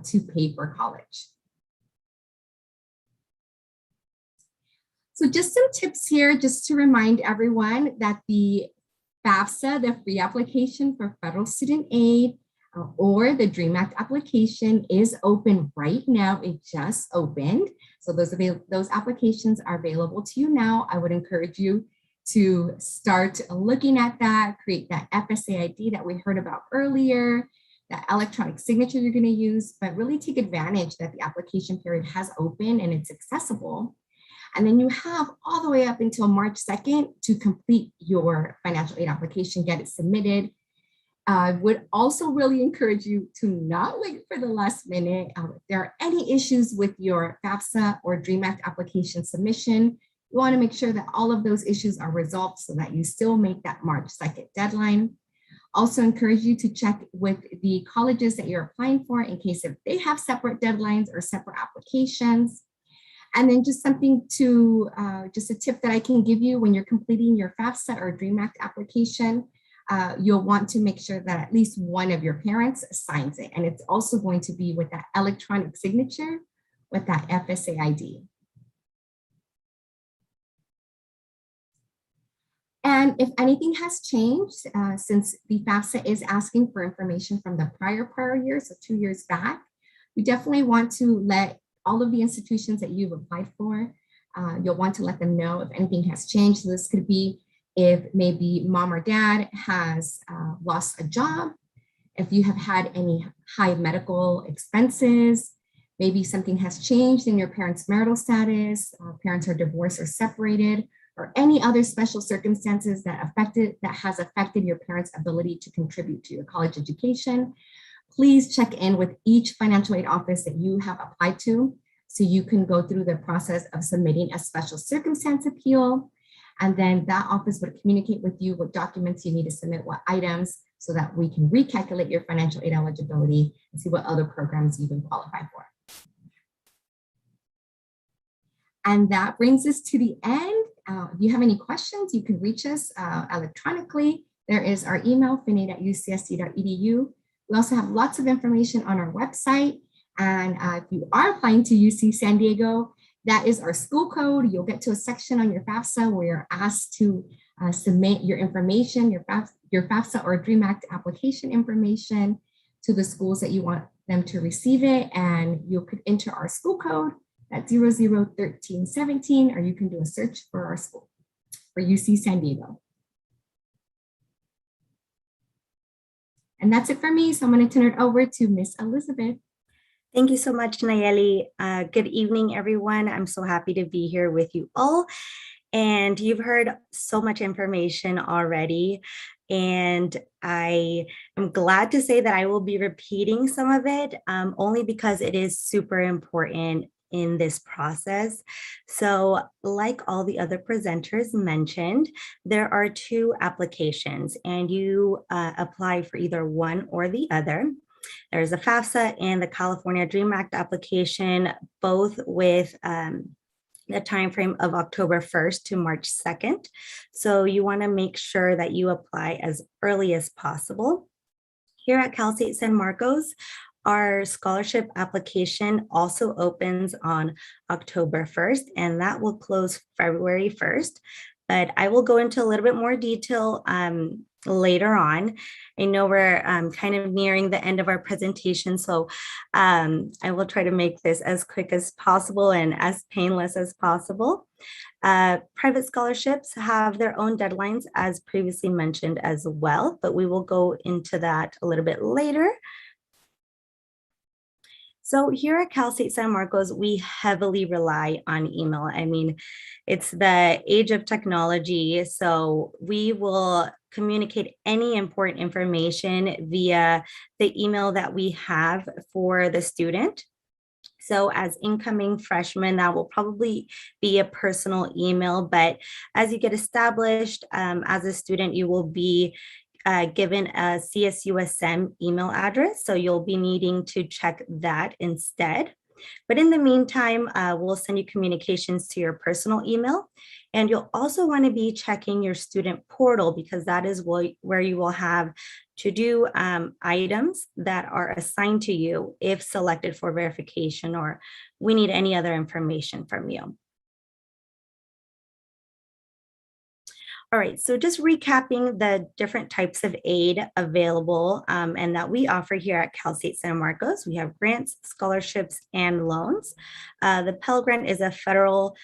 to pay for college. So just some tips here, just to remind everyone that the FAFSA, the free application for federal student aid, or the DREAM Act application is open right now. It just opened. So those applications are available to you now. I would encourage you to start looking at that, create that FSA ID that we heard about earlier, that electronic signature you're going to use, but really take advantage that the application period has opened and it's accessible. And then you have all the way up until March 2nd to complete your financial aid application, get it submitted. I would also really encourage you to not wait for the last minute. If there are any issues with your FAFSA or DREAM Act application submission, you want to make sure that all of those issues are resolved so that you still make that March 2nd deadline. Also encourage you to check with the colleges that you're applying for in case if they have separate deadlines or separate applications. And then just something to, just a tip that I can give you when you're completing your FAFSA or DREAM Act application, you'll want to make sure that at least one of your parents signs it. And it's also going to be with that electronic signature with that FSA ID. And if anything has changed, since the FAFSA is asking for information from the prior year, so 2 years back, we definitely want to let all of the institutions that you've applied for, you'll want to let them know if anything has changed. So this could be if maybe mom or dad has lost a job, if you have had any high medical expenses, maybe something has changed in your parents' marital status, parents are divorced or separated, or any other special circumstances that has affected your parents' ability to contribute to your college education, please check in with each financial aid office that you have applied to, so you can go through the process of submitting a special circumstance appeal. And then that office would communicate with you what documents you need to submit, what items, so that we can recalculate your financial aid eligibility and see what other programs you can qualify for. And that brings us to the end. If you have any questions, you can reach us electronically. There is our email, finaid@ucsd.edu. We also have lots of information on our website. And if you are applying to UC San Diego, that is our school code. You'll get to a section on your FAFSA where you're asked to submit your information, your FAFSA or DREAM Act application information to the schools that you want them to receive it. And you could enter our school code at 001317, or you can do a search for our school, for UC San Diego. And that's it for me. So I'm going to turn it over to Miss Elizabeth. Thank you so much, Nayeli. Good evening, everyone. I'm so happy to be here with you all. And you've heard so much information already. And I am glad to say that I will be repeating some of it, only because it is super important in this process. So like all the other presenters mentioned, there are two applications, and you apply for either one or the other. There's a FAFSA and the California DREAM Act application, both with the time frame of October 1st to March 2nd. So you want to make sure that you apply as early as possible. Here at Cal State San Marcos, our scholarship application also opens on October 1st, and that will close February 1st. But I will go into a little bit more detail later on. I know we're kind of nearing the end of our presentation, so I will try to make this as quick as possible and as painless as possible. Private scholarships have their own deadlines, as previously mentioned as well, but we will go into that a little bit later. So here at Cal State San Marcos, we heavily rely on email. I mean, it's the age of technology, so we will communicate any important information via the email that we have for the student. So as incoming freshmen, that will probably be a personal email, but as you get established as a student, you will be given a CSUSM email address. So you'll be needing to check that instead. But in the meantime, we'll send you communications to your personal email. And you'll also want to be checking your student portal, because that is where you will have to do items that are assigned to you if selected for verification, or we need any other information from you. All right, so just recapping the different types of aid available and that we offer here at Cal State San Marcos. We have grants, scholarships, and loans. The Pell Grant is a federal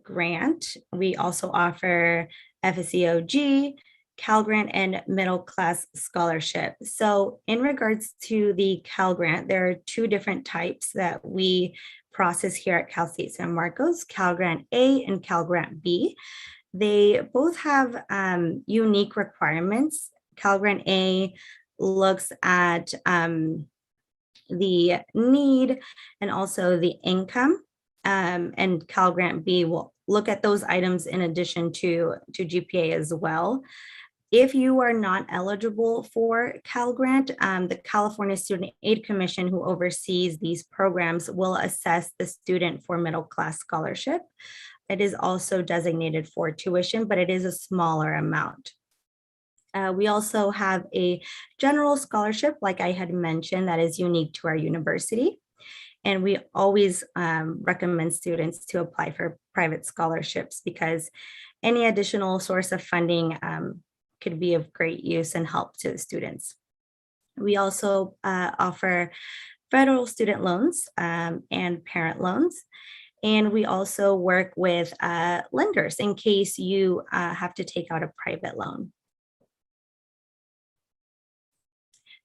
grant. We also offer FSEOG, Cal Grant, and Middle Class Scholarship. So in regards to the Cal Grant, there are two different types that we process here at Cal State San Marcos, Cal Grant A and Cal Grant B. They both have unique requirements. Cal Grant A looks at the need and also the income, and Cal Grant B will look at those items in addition to GPA as well. If you are not eligible for Cal Grant, the California Student Aid Commission, who oversees these programs, will assess the student for middle class scholarship. It is also designated for tuition, but it is a smaller amount. We also have a general scholarship, like I had mentioned, that is unique to our university. And we always recommend students to apply for private scholarships, because any additional source of funding could be of great use and help to the students. We also offer federal student loans and parent loans. And we also work with lenders in case you have to take out a private loan.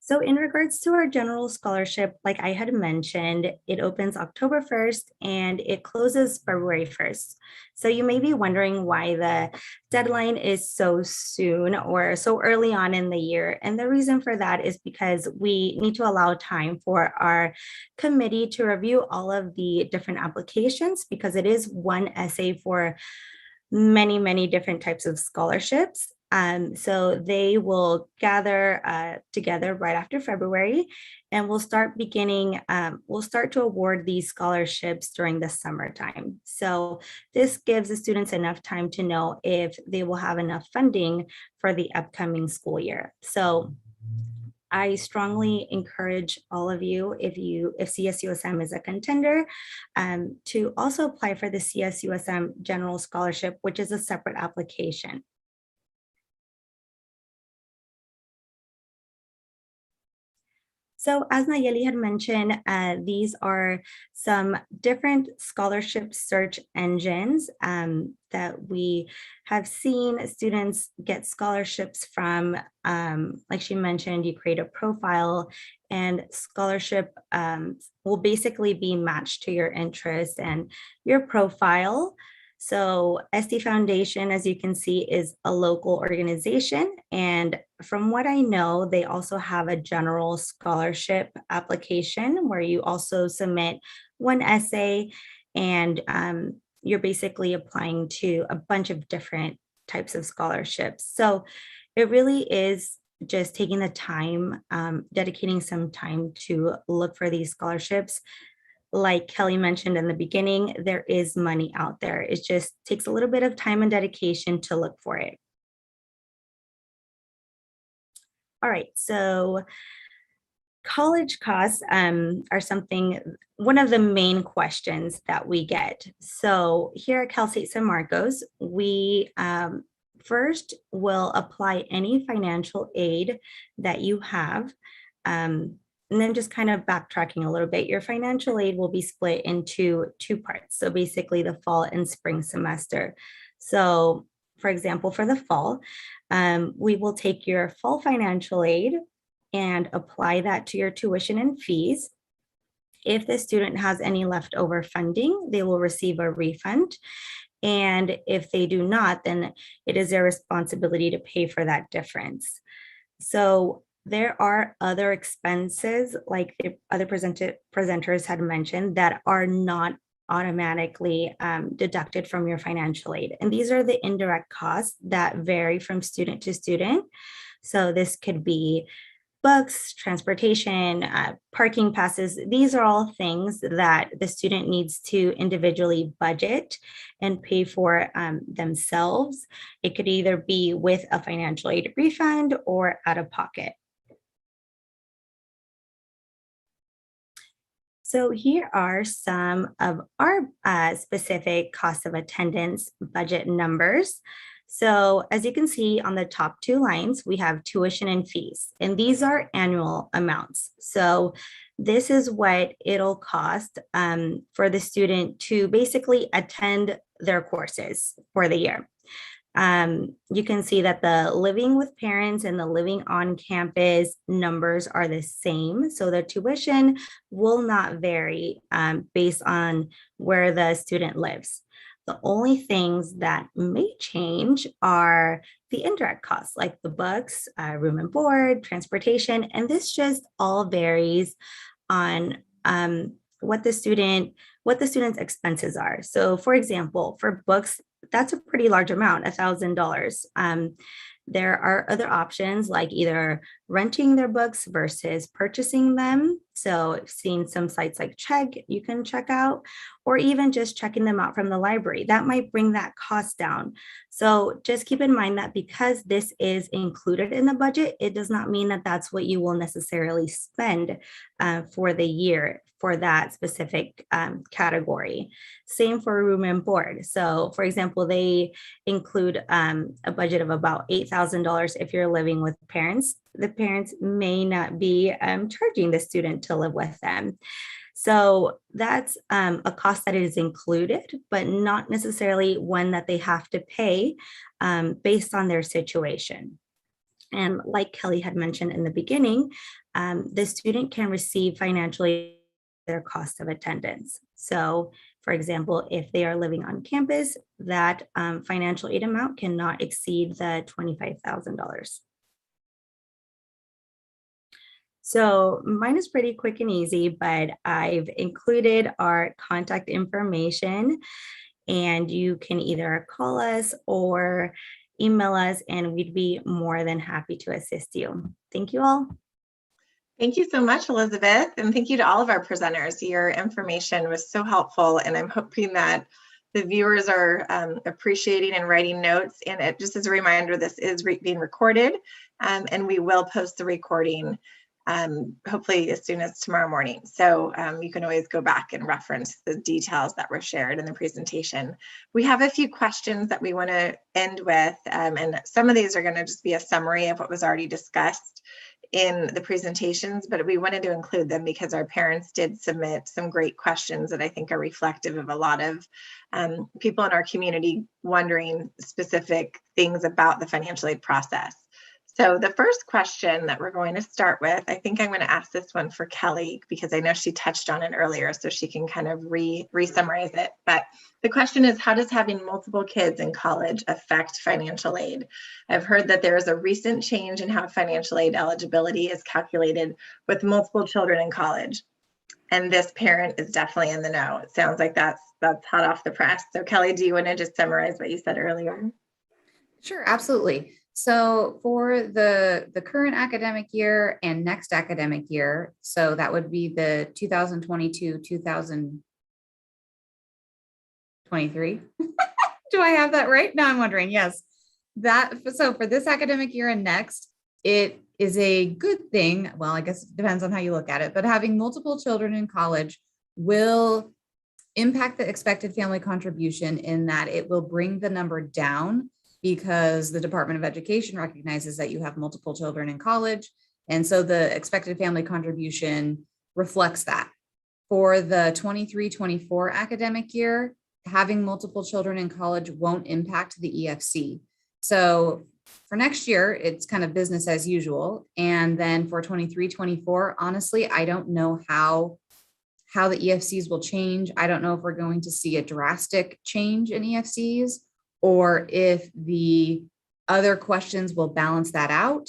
So in regards to our general scholarship, like I had mentioned, it opens October 1st and it closes February 1st. So you may be wondering why the deadline is so soon or so early on in the year. And the reason for that is because we need to allow time for our committee to review all of the different applications, because it is one essay for many, many different types of scholarships. So they will gather together right after February, and we'll start to award these scholarships during the summertime. So this gives the students enough time to know if they will have enough funding for the upcoming school year. So I strongly encourage all of you, if CSUSM is a contender, to also apply for the CSUSM General Scholarship, which is a separate application. So as Nayeli had mentioned, these are some different scholarship search engines that we have seen students get scholarships from. Like she mentioned, you create a profile and scholarship will basically be matched to your interest and your profile. So SD Foundation, as you can see, is a local organization. And from what I know, they also have a general scholarship application where you also submit one essay, and you're basically applying to a bunch of different types of scholarships. So it really is just taking the time, dedicating some time to look for these scholarships. Like Kelly mentioned in the beginning, there is money out there. It just takes a little bit of time and dedication to look for it. All right, so college costs are one of the main questions that we get. So here at Cal State San Marcos, we first will apply any financial aid that you have. And then just kind of backtracking a little bit, your financial aid will be split into two parts. So basically the fall and spring semester. So for example, for the fall, we will take your fall financial aid and apply that to your tuition and fees. If the student has any leftover funding, they will receive a refund. And if they do not, then it is their responsibility to pay for that difference. So there are other expenses, like the other presenters had mentioned, that are not automatically deducted from your financial aid. And these are the indirect costs that vary from student to student. So this could be books, transportation, parking passes. These are all things that the student needs to individually budget and pay for themselves. It could either be with a financial aid refund or out of pocket. So here are some of our specific cost of attendance budget numbers. So as you can see on the top two lines, we have tuition and fees, and these are annual amounts. So this is what it'll cost for the student to basically attend their courses for the year. You can see that the living with parents and the living on campus numbers are the same. So the tuition will not vary based on where the student lives. The only things that may change are the indirect costs, like the books, room and board, transportation, and this just all varies on what the student's expenses are. So for example, for books, that's a pretty large amount, $1,000. There are other options like either renting their books versus purchasing them. So I've seen some sites like you can check out, or even just checking them out from the library. That might bring that cost down. So just keep in mind that because this is included in the budget, it does not mean that that's what you will necessarily spend for the year for that specific category. Same for room and board. So for example, they include a budget of about $8,000 if you're living with parents. The parents may not be charging the student to live with them. So that's a cost that is included, but not necessarily one that they have to pay based on their situation. And like Kelly had mentioned in the beginning, the student can receive financial aid at their cost of attendance. So, for example, if they are living on campus, that financial aid amount cannot exceed the $25,000. So mine is pretty quick and easy, but I've included our contact information, and you can either call us or email us, and we'd be more than happy to assist you. Thank you all. Thank you so much, Elizabeth, and thank you to all of our presenters. Your information was so helpful, and I'm hoping that the viewers are appreciating and writing notes. And it, just as a reminder, this is being recorded, and we will post the recording hopefully as soon as tomorrow morning. So you can always go back and reference the details that were shared in the presentation. We have a few questions that we want to end with, and some of these are going to just be a summary of what was already discussed in the presentations, but we wanted to include them because our parents did submit some great questions that I think are reflective of a lot of people in our community wondering specific things about the financial aid process. So the first question that we're going to start with, I think I'm going to ask this one for Kelly because I know she touched on it earlier, so she can kind of re-summarize it. But the question is, how does having multiple kids in college affect financial aid? I've heard that there is a recent change in how financial aid eligibility is calculated with multiple children in college. And this parent is definitely in the know. It sounds like that's hot off the press. So Kelly, do you want to just summarize what you said earlier? Sure, absolutely. So for the current academic year and next academic year, so that would be the 2022-2023. Do I have that right? No, I'm wondering. Yes. So for this academic year and next, it is a good thing. Well, I guess it depends on how you look at it, but having multiple children in college will impact the expected family contribution in that it will bring the number down, because the Department of Education recognizes that you have multiple children in college. And so the expected family contribution reflects that. For the 23-24 academic year, having multiple children in college won't impact the EFC. So for next year, it's kind of business as usual. And then for 23-24, honestly, I don't know how the EFCs will change. I don't know if we're going to see a drastic change in EFCs, or if the other questions will balance that out.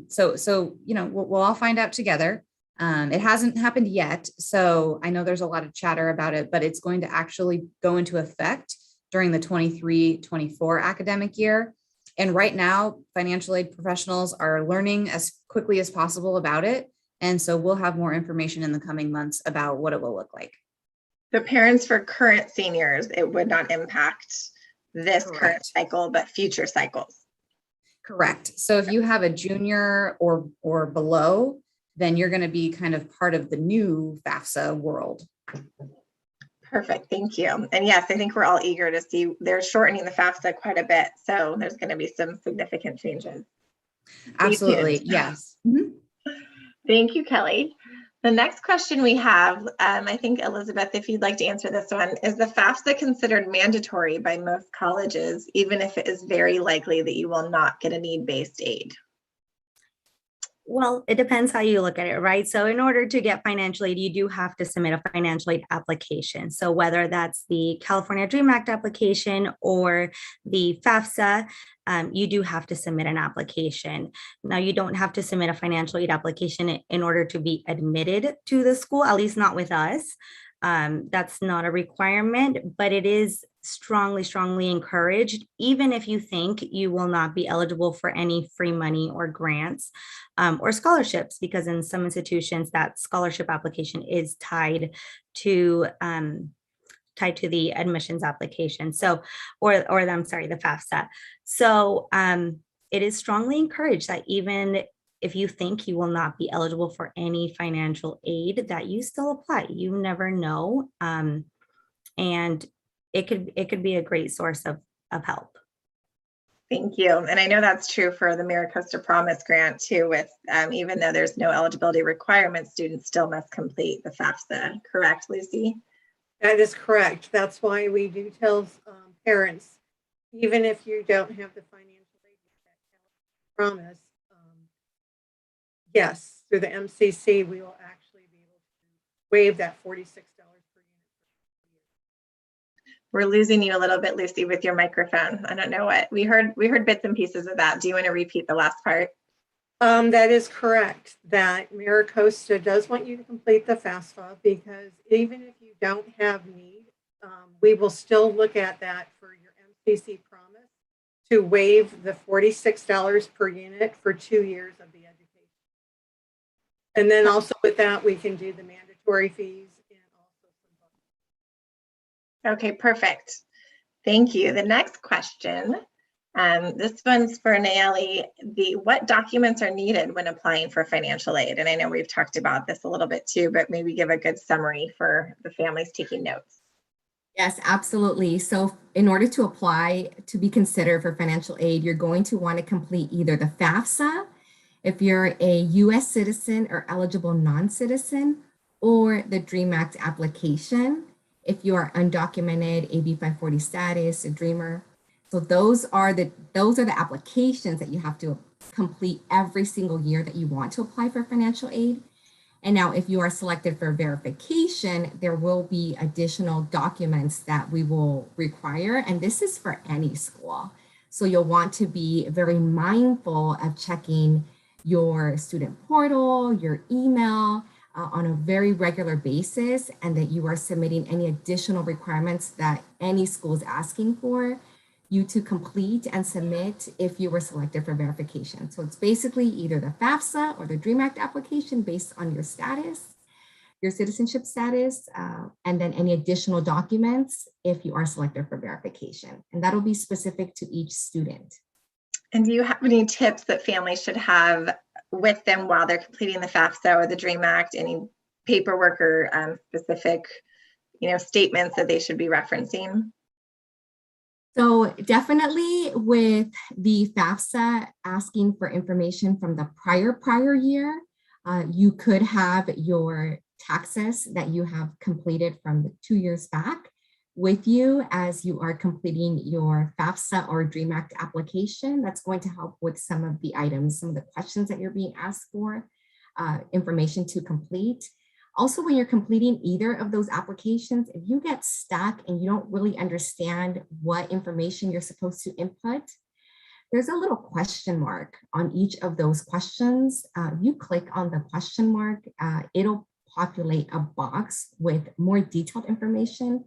So you know, we'll all find out together. It hasn't happened yet, so I know there's a lot of chatter about it, but it's going to actually go into effect during the 23-24 academic year. And right now, financial aid professionals are learning as quickly as possible about it. And so we'll have more information in the coming months about what it will look like. The parents for current seniors, it would not impact this Correct. current cycle, but future cycles. Correct. So if you have a junior or below, then you're going to be kind of part of the new FAFSA world. Perfect. Thank you. And yes, I think we're all eager to see they're shortening the FAFSA quite a bit. So there's going to be some significant changes. Absolutely. Yes. Mm-hmm. Thank you, Kelly. The next question we have, I think, Elizabeth, if you'd like to answer this one, is the FAFSA considered mandatory by most colleges, even if it is very likely that you will not get a need-based aid? Well, it depends how you look at it, right? So in order to get financial aid, you do have to submit a financial aid application. So whether that's the California Dream Act application or the FAFSA, you do have to submit an application. Now, you don't have to submit a financial aid application in order to be admitted to the school, at least not with us. That's not a requirement, but it is strongly encouraged, even if you think you will not be eligible for any free money or grants or scholarships, because in some institutions that scholarship application is tied to the admissions application. So, I'm sorry, the FAFSA. So it is strongly encouraged that even if you think you will not be eligible for any financial aid, that you still apply. You never know. And it could be a great source of help. Thank you. And I know that's true for the MiraCosta Promise grant too, with even though there's no eligibility requirements, students still must complete the FAFSA. Correct, Lucy? That is correct. That's why we do tell parents, even if you don't have the financial aid, promise, yes, through the MCC, we will actually be able to waive that $46 per unit. We're losing you a little bit, Lucy, with your microphone. I don't know what we heard bits and pieces of that. Do you want to repeat the last part? That is correct, that MiraCosta does want you to complete the FAFSA, because even if you don't have need, we will still look at that for your MCC promise to waive the $46 per unit for 2 years of the education. And then also with that, we can do the mandatory fees and also some Okay, perfect. Thank you. The next question, this one's for Nayeli. What documents are needed when applying for financial aid? And I know we've talked about this a little bit too, but maybe give a good summary for the families taking notes. Yes, absolutely. So in order to apply to be considered for financial aid, you're going to want to complete either the FAFSA, if you're a US citizen or eligible non-citizen, or the DREAM Act application, if you are undocumented, AB 540 status, a dreamer. So those are the applications that you have to complete every single year that you want to apply for financial aid. And now if you are selected for verification, there will be additional documents that we will require. And this is for any school. So you'll want to be very mindful of checking your student portal, your email on a very regular basis, and that you are submitting any additional requirements that any school is asking for you to complete and submit if you were selected for verification. So it's basically either the FAFSA or the DREAM Act application based on your status, your citizenship status, and then any additional documents if you are selected for verification. And that'll be specific to each student. And do you have any tips that families should have with them while they're completing the FAFSA or the DREAM Act? Any paperwork or specific, statements that they should be referencing? So definitely with the FAFSA asking for information from the prior year, you could have your taxes that you have completed from the 2 years back with you as you are completing your FAFSA or DREAM Act application. That's going to help with some of the items, some of the questions that you're being asked for, information to complete. Also, when you're completing either of those applications, if you get stuck and you don't really understand what information you're supposed to input, there's a little question mark on each of those questions. You click on the question mark, it'll populate a box with more detailed information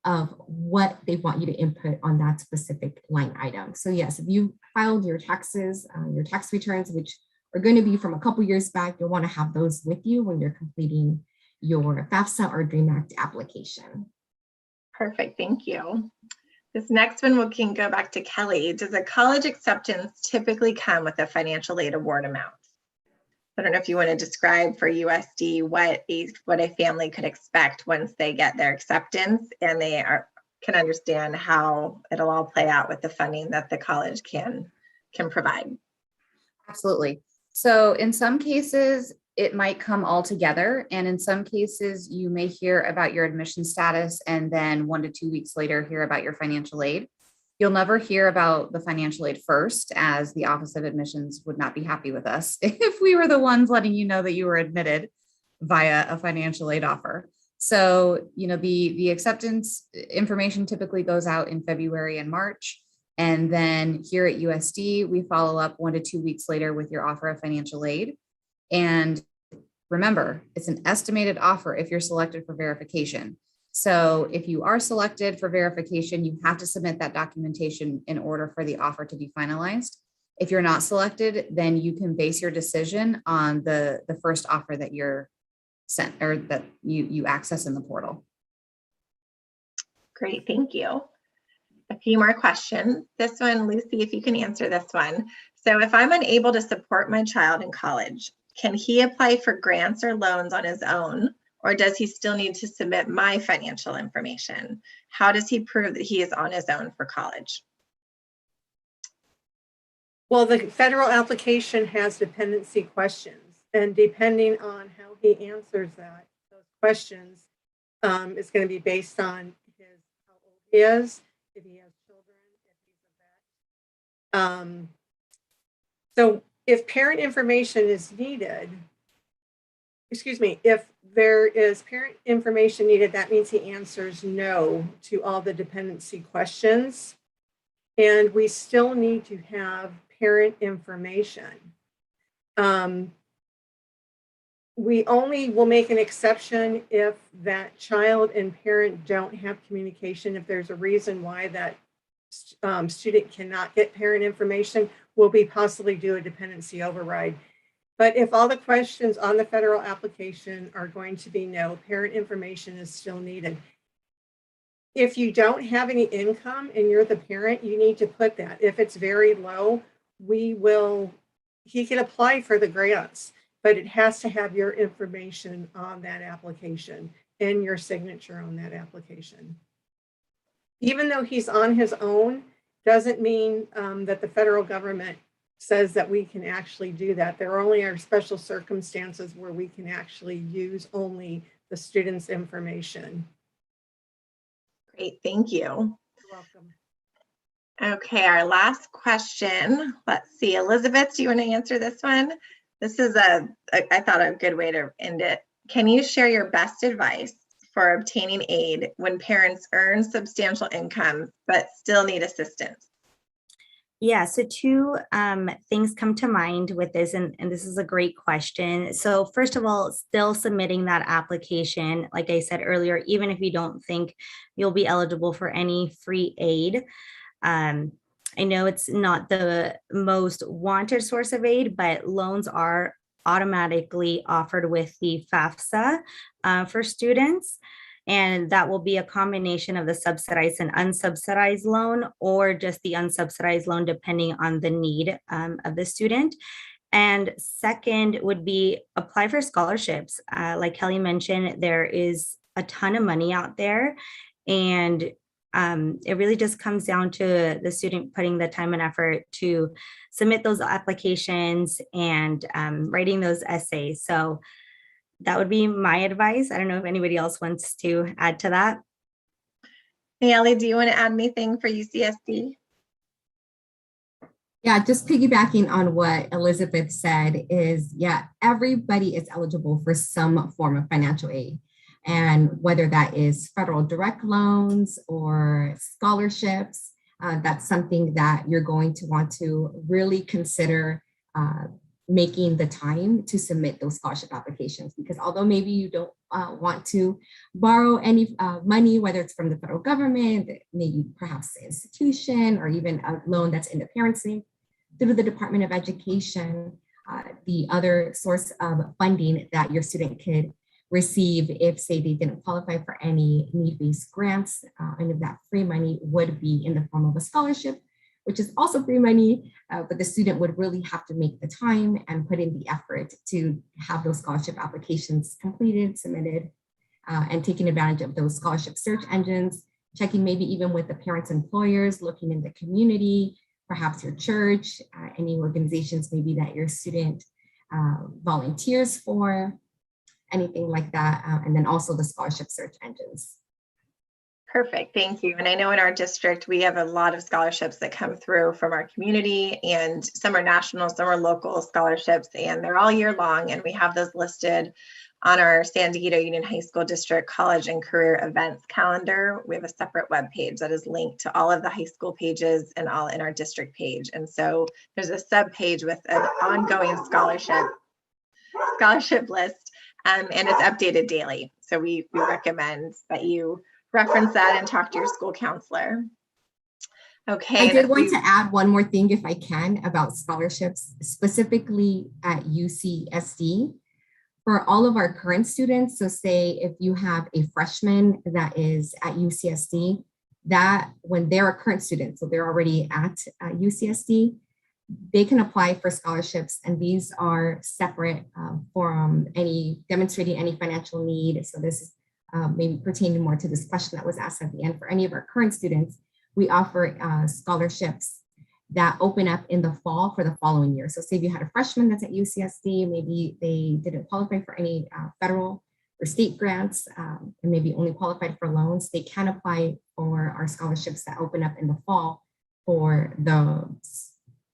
of what they want you to input on that specific line item. So yes, if you filed your taxes, your tax returns, which are going to be from a couple years back, you'll want to have those with you when you're completing your FAFSA or DREAM Act application. Perfect, thank you. This next one we can go back to Kelly. Does a college acceptance typically come with a financial aid award amount? I don't know if you want to describe for USD what a family could expect once they get their acceptance and they can understand how it'll all play out with the funding that the college can provide. Absolutely. So in some cases, it might come all together. And in some cases, you may hear about your admission status and then 1 to 2 weeks later, hear about your financial aid. You'll never hear about the financial aid first, as the Office of Admissions would not be happy with us if we were the ones letting you know that you were admitted via a financial aid offer. So, the acceptance information typically goes out in February and March. And then here at USD, we follow up 1 to 2 weeks later with your offer of financial aid. And remember, it's an estimated offer if you're selected for verification. So if you are selected for verification, you have to submit that documentation in order for the offer to be finalized. If you're not selected, then you can base your decision on the first offer that you're sent or that you access in the portal. Great, thank you. A few more questions. This one, Lucy, if you can answer this one. So if I'm unable to support my child in college, can he apply for grants or loans on his own, or does he still need to submit my financial information? How does he prove that he is on his own for college? Well, the federal application has dependency questions, and depending on how he answers those questions, is going to be based on how old he is, if he has children, if he's a vet. So if parent information is needed, if there is parent information needed, that means he answers no to all the dependency questions. And we still need to have parent information. We only will make an exception if that child and parent don't have communication. If there's a reason why that student cannot get parent information, we'll be possibly do a dependency override. But if all the questions on the federal application are going to be no, parent information is still needed. If you don't have any income and you're the parent, you need to put that. If it's very low, he can apply for the grants, but it has to have your information on that application and your signature on that application. Even though he's on his own, doesn't mean that the federal government says that we can actually do that. There only are special circumstances where we can actually use only the student's information. Great, thank you. You're welcome. Okay, our last question. Let's see, Elizabeth, do you want to answer this one? This is I thought a good way to end it. Can you share your best advice for obtaining aid when parents earn substantial income but still need assistance? Yeah, so two things come to mind with this, and this is a great question. So first of all, still submitting that application, like I said earlier, even if you don't think you'll be eligible for any free aid. I know it's not the most wanted source of aid, but loans are automatically offered with the FAFSA for students. And that will be a combination of the subsidized and unsubsidized loan, or just the unsubsidized loan, depending on the need of the student. And second would be apply for scholarships. Like Kelly mentioned, there is a ton of money out there, and it really just comes down to the student putting the time and effort to submit those applications and writing those essays. So that would be my advice. I don't know if anybody else wants to add to that. Nayeli, do you want to add anything for UCSD? Yeah, just piggybacking on what Elizabeth said is, yeah, everybody is eligible for some form of financial aid. And whether that is federal direct loans or scholarships, that's something that you're going to want to really consider making the time to submit those scholarship applications, because although maybe you don't want to borrow any money, whether it's from the federal government, maybe perhaps the institution, or even a loan that's in the parent's name through the Department of Education, the other source of funding that your student could receive if, say, they didn't qualify for any need-based grants, any of that free money would be in the form of a scholarship, which is also free money, but the student would really have to make the time and put in the effort to have those scholarship applications completed, submitted, and taking advantage of those scholarship search engines, checking maybe even with the parents' employers, looking in the community, perhaps your church, any organizations maybe that your student volunteers for, anything like that, and then also the scholarship search engines. Perfect, thank you. And I know in our district, we have a lot of scholarships that come through from our community, and some are national, some are local scholarships, and they're all year long. And we have those listed on our San Diego Union High School District College and Career Events calendar. We have a separate web page that is linked to all of the high school pages and all in our district page. And so there's a sub page with an ongoing scholarship list, and it's updated daily. So we recommend that you reference that and talk to your school counselor. Okay. I did want to add one more thing, if I can, about scholarships, specifically at UCSD. For all of our current students, so say if you have a freshman that is at UCSD, that when they're a current student, so they're already at UCSD, they can apply for scholarships, and these are separate from any demonstrating any financial need. So this is maybe pertaining more to this question that was asked at the end. For any of our current students, we offer scholarships that open up in the fall for the following year. So say if you had a freshman that's at UCSD, maybe they didn't qualify for any federal or state grants, and maybe only qualified for loans, they can apply for our scholarships that open up in the fall for the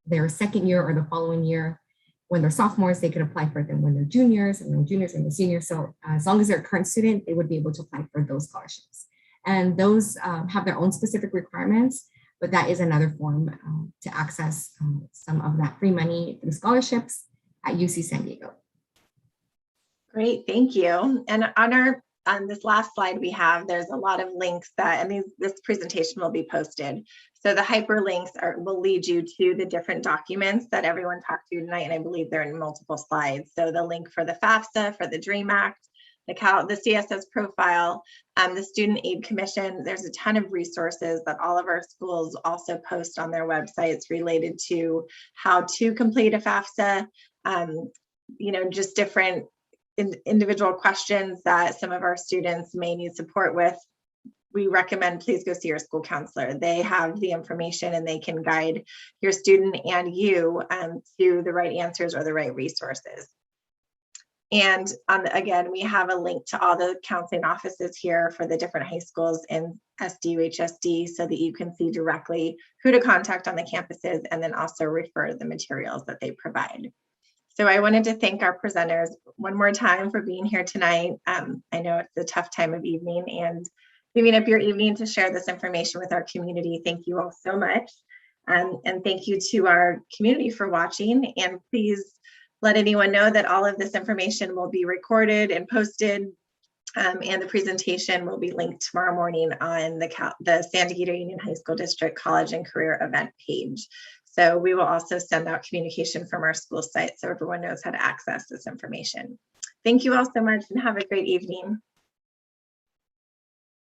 their second year or the following year. When they're sophomores, they could apply for them when they're juniors, and then juniors and the seniors. So as long as they're a current student, they would be able to apply for those scholarships. And those have their own specific requirements, but that is another form to access some of that free money through scholarships at UC San Diego. Great, thank you. And on this last slide we have, there's a lot of links that, and this presentation will be posted. So the hyperlinks will lead you to the different documents that everyone talked to tonight, and I believe they're in multiple slides. So the link for the FAFSA, for the DREAM Act, the CSS profile, the Student Aid Commission. There's a ton of resources that all of our schools also post on their websites related to how to complete a FAFSA, just different individual questions that some of our students may need support with. We recommend please go see your school counselor. They have the information and they can guide your student and you to the right answers or the right resources. And again, we have a link to all the counseling offices here for the different high schools in SDUSHD so that you can see directly who to contact on the campuses and then also refer the materials that they provide. So I wanted to thank our presenters one more time for being here tonight. I know it's a tough time of evening and giving up your evening to share this information with our community. Thank you all so much. And thank you to our community for watching. And please let anyone know that all of this information will be recorded and posted. And the presentation will be linked tomorrow morning on the San Diego Union High School District College and Career event page. So we will also send out communication from our school site so everyone knows how to access this information. Thank you all so much and have a great evening.